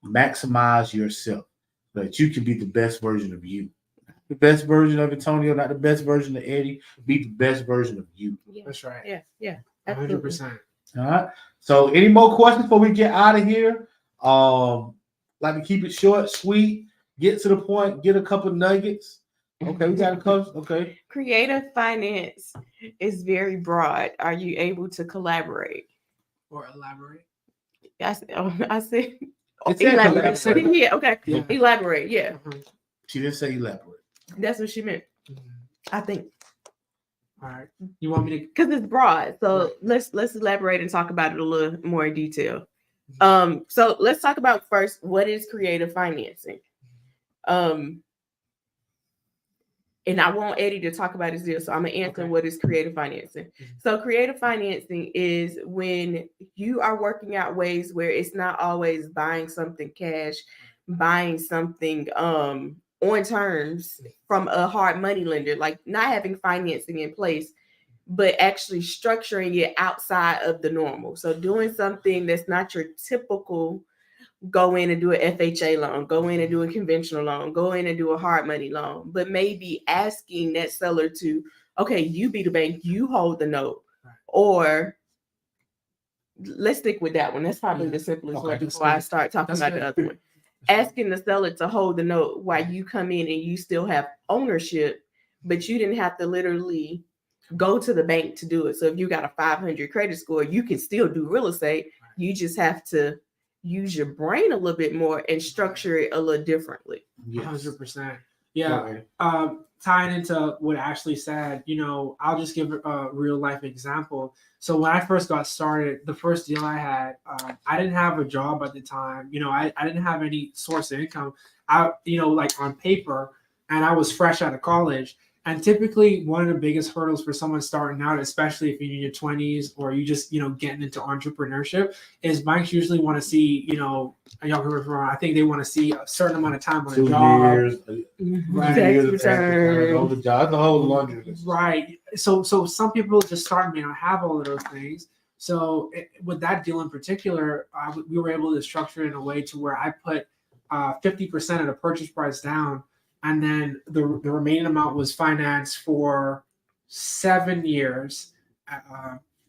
maximize yourself so that you can be the best version of you. The best version of Antonio, not the best version of Eddie. Be the best version of you. Yeah. That's right. Yeah. Absolutely. 100%. All right. So any more questions before we get out of here? Like to keep it short, sweet, get to the point, get a couple nuggets. Okay, we got a couple. Okay. Creative finance is very broad. Are you able to collaborate? Or elaborate. I said It said elaborate. collaborate. Yeah, okay. Yeah. Elaborate. Yeah. She didn't say elaborate. That's what she meant. I think. All right. You want me to? Because it's broad. So Right. let's elaborate and talk about it a little more in detail. So let's talk about first what is creative financing. And I want Eddie to talk about his deal. So I'm gonna answer what is creative financing. So creative financing is when you are working out ways where it's not always buying something cash, buying something on terms from a hard money lender, like not having financing in place, but actually structuring it outside of the normal. So doing something that's not your typical go in and do an FHA loan, go in and do a conventional loan, go in and do a hard money loan, but maybe asking that seller to, okay, you be the bank, you hold the note, or let's stick with that one. That's probably the simplest one before I start talking about the other one. Asking the seller to hold the note while you come in and you still have ownership, but you didn't have to literally go to the bank to do it. So if you got a 500 credit score, you can still do real estate. You just have to use your brain a little bit more and structure it a little differently. 100%. Yeah. Tying into what Ashley said, I'll just give a real life example. So when I first got started, the first deal I had, I didn't have a job at the time. I didn't have any source of income. Like on paper, and I was fresh out of college. And typically one of the biggest hurdles for someone starting out, especially if you're in your 20s or you just, getting into entrepreneurship, is banks usually want to see, and y'all can remember, I think they want to see a certain amount of time on a 2 job. years, Right. years of tax return, on the job, the whole laundry list. Right. So some people just start may not have all of those things. So with that deal in particular, we were able to structure it in a way to where I put 50% of the purchase price down. And then the remaining amount was financed for 7 years,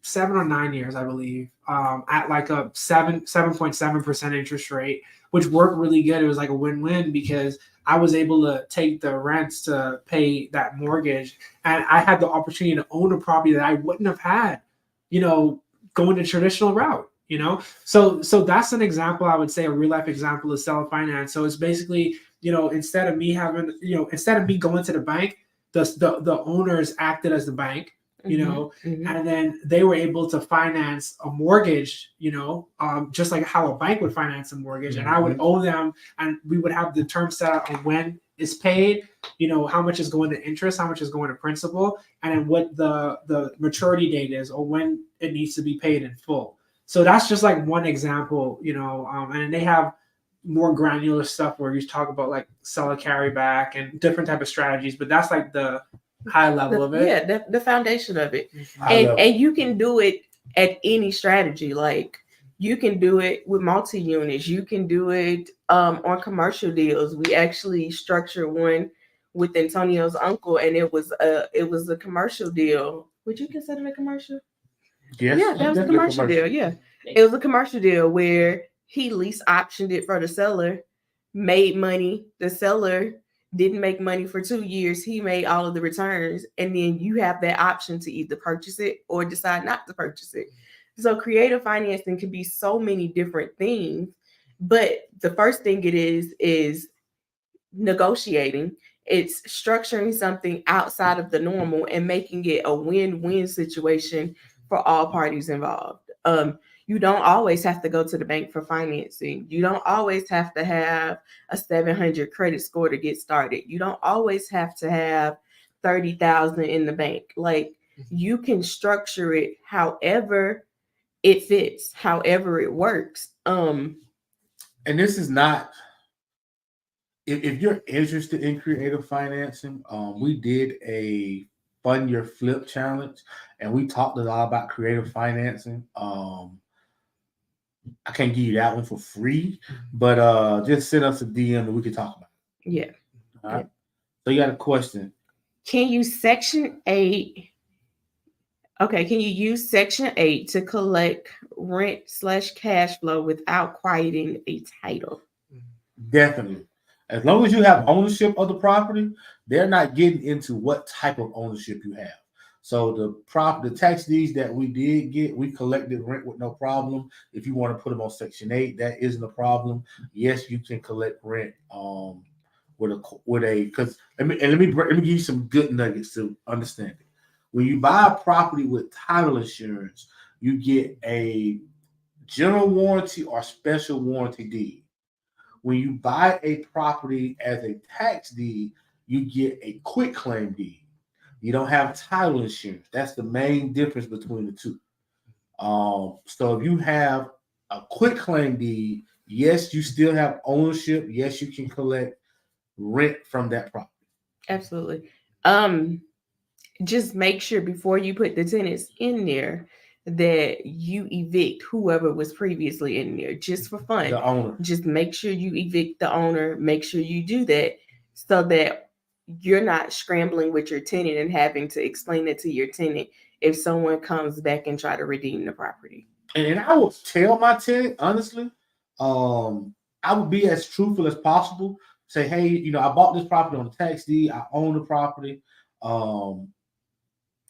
7 or 9 years, I believe, at like a 7.7% interest rate, which worked really good. It was like a win-win because I was able to take the rents to pay that mortgage, and I had the opportunity to own a property that I wouldn't have had, going the traditional route. So that's an example, I would say, a real life example of seller finance. So it's basically, instead of me going to the bank, the owners acted as the bank, and then they were able to finance a mortgage, just like how a bank would finance a mortgage. And I would owe them, and we would have the term set out on when it's paid, how much is going to interest, how much is going to principal, and then what the maturity date is, or when it needs to be paid in full. So that's just like one example, and they have more granular stuff where you talk about like seller carryback and different type of strategies, but that's like the high level of it. Yeah, the foundation of it. And you can do it at any strategy. Like you can do it with multi-units. You can do it on commercial deals. We actually structured one with Antonio's uncle, and it was a commercial deal. Would you consider it a commercial? Yes, Yeah, that was a definitely commercial deal. Yeah, it was a commercial deal where he lease optioned it for the seller, made money. The seller didn't make money for 2 years. He made all of the returns, and then you have that option to either purchase it or decide not to purchase it. So creative financing can be so many different things, but the first thing it is negotiating. It's structuring something outside of the normal and making it a win-win situation for all parties involved. You don't always have to go to the bank for financing. You don't always have to have a 700 credit score to get started. You don't always have to have 30,000 in the bank. Like, you can structure it however it fits, however it works. And this is not, if you're interested in creative financing, we did a Fund Your Flip challenge, and we talked a lot about creative financing. I can't give you that one for free, but just send us a DM and we can talk about it. Yeah. All right. So you got a question. Can you use Section 8 to collect rent/cash flow without quieting a title? Definitely. As long as you have ownership of the property, they're not getting into what type of ownership you have. So the tax deeds that we did get, we collected rent with no problem. If you want to put them on Section 8, that isn't a problem. Yes, you can collect rent because let me give you some good nuggets to understand it. When you buy a property with title insurance, you get a general warranty or special warranty deed. When you buy a property as a tax deed, you get a quick claim deed. You don't have title insurance. That's the main difference between the two. So if you have a quick claim deed, yes, you still have ownership. Yes, you can collect rent from that property. Absolutely. Just make sure before you put the tenants in there that you evict whoever was previously in there, just for fun. The owner. Just make sure you evict the owner. Make sure you do that so that you're not scrambling with your tenant and having to explain it to your tenant if someone comes back and try to redeem the property. And I will tell my tenant, honestly, I would be as truthful as possible. Say, hey, I bought this property on a tax deed. I own the property.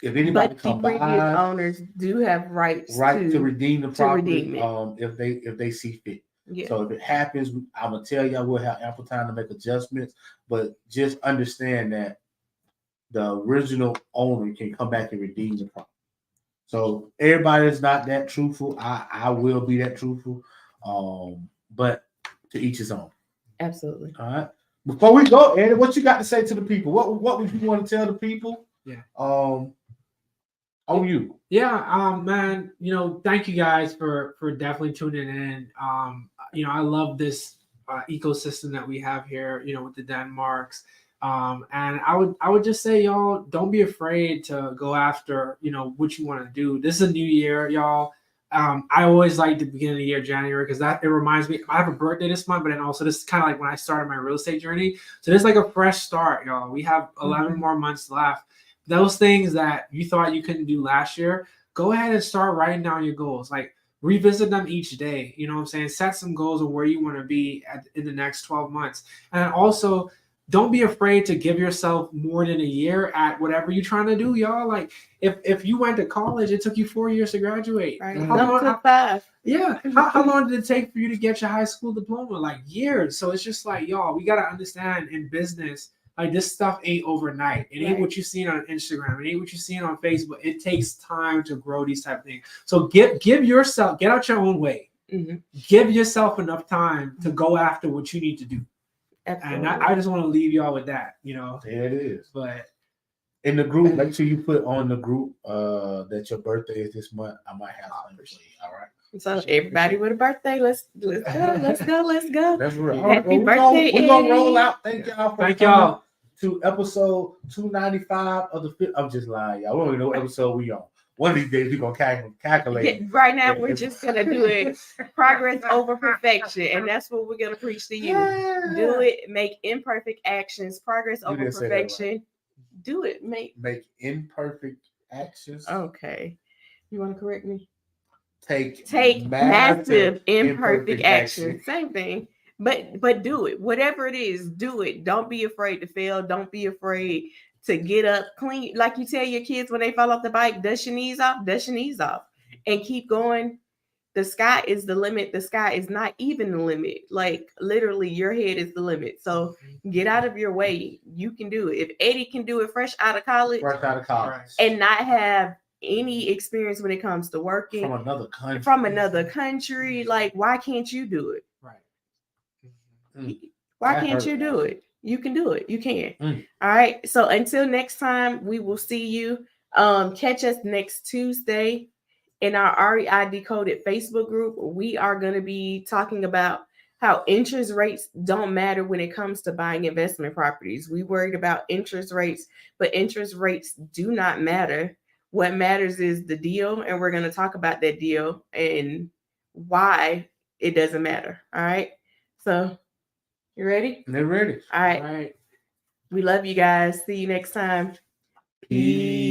If anybody but the previous owners do have rights to redeem the property, if they see fit. Yeah. So if it happens, I'm gonna tell you, we'll have ample time to make adjustments. But just understand that the original owner can come back and redeem the property. So everybody is not that truthful. I will be that truthful, but to each his own. Absolutely. All right. Before we go, Eddie, what you got to say to the people? What would you want to tell the people? Yeah. On you. Yeah, man, thank you guys for definitely tuning in. I love this ecosystem that we have here, with the Denmarks. And I would just say, y'all, don't be afraid to go after, what you want to do. This is a new year, y'all. I always like the beginning of the year, January, because it reminds me, I have a birthday this month, but then also this is kind of like when I started my real estate journey. So this is like a fresh start, y'all. We have 11 more months left. Those things that you thought you couldn't do last year, go ahead and start writing down your goals. Like, revisit them each day. You know what I'm saying? Set some goals of where you want to be in the next 12 months. And also, don't be afraid to give yourself more than a year at whatever you're trying to do, y'all. Like, if you went to college, it took you 4 years to graduate. Right. How long? 5. Yeah. How long did it take for you to get your high school diploma? Like, years. So it's just like, y'all, we got to understand in business, like, this stuff ain't overnight. It ain't what you're seeing on Instagram. It ain't what you're seeing on Facebook. It takes time to grow these type of things. So give yourself, get out your own way. Mm-hmm. Give yourself enough time to go after what you need to do. Absolutely. And I just want to leave y'all with that, There it is. But in the group, make sure you put on the group that your birthday is this month. I might have something for you. All right. So everybody with a birthday, let's go. That's real. Happy birthday! We're gonna roll out. Thank y'all for y'all to episode 295 of the fifth. I'm just lying, y'all. We don't even know what episode we on. One of these days we're gonna calculate. Yeah, right now we're just gonna do it progress over perfection, and that's what we're gonna preach to you. Do it, make imperfect actions, progress You over didn't say that right. perfection. Do it, make imperfect actions. okay. You want to correct me? Take massive imperfect action. Same thing. But do it. Whatever it is, do it. Don't be afraid to fail. Don't be afraid to get up clean. Like you tell your kids when they fall off the bike, dust your knees off, and keep going. The sky is the limit. The sky is not even the limit. Like literally, your head is the limit. So get out of your way. You can do it. If Eddie can do it fresh out of college, and not have any experience when it comes to working from another country, like why can't you do it? Right. Why can't you do it? You can do it. You can. All right. So until next time, we will see you. Catch us next Tuesday in our REI Decoded Facebook group. We are going to be talking about how interest rates don't matter when it comes to buying investment properties. We worried about interest rates, but interest rates do not matter. What matters is the deal, and we're going to talk about that deal and why it doesn't matter. All right. So you ready? They're ready. All right. We love you guys. See you next time. Peace.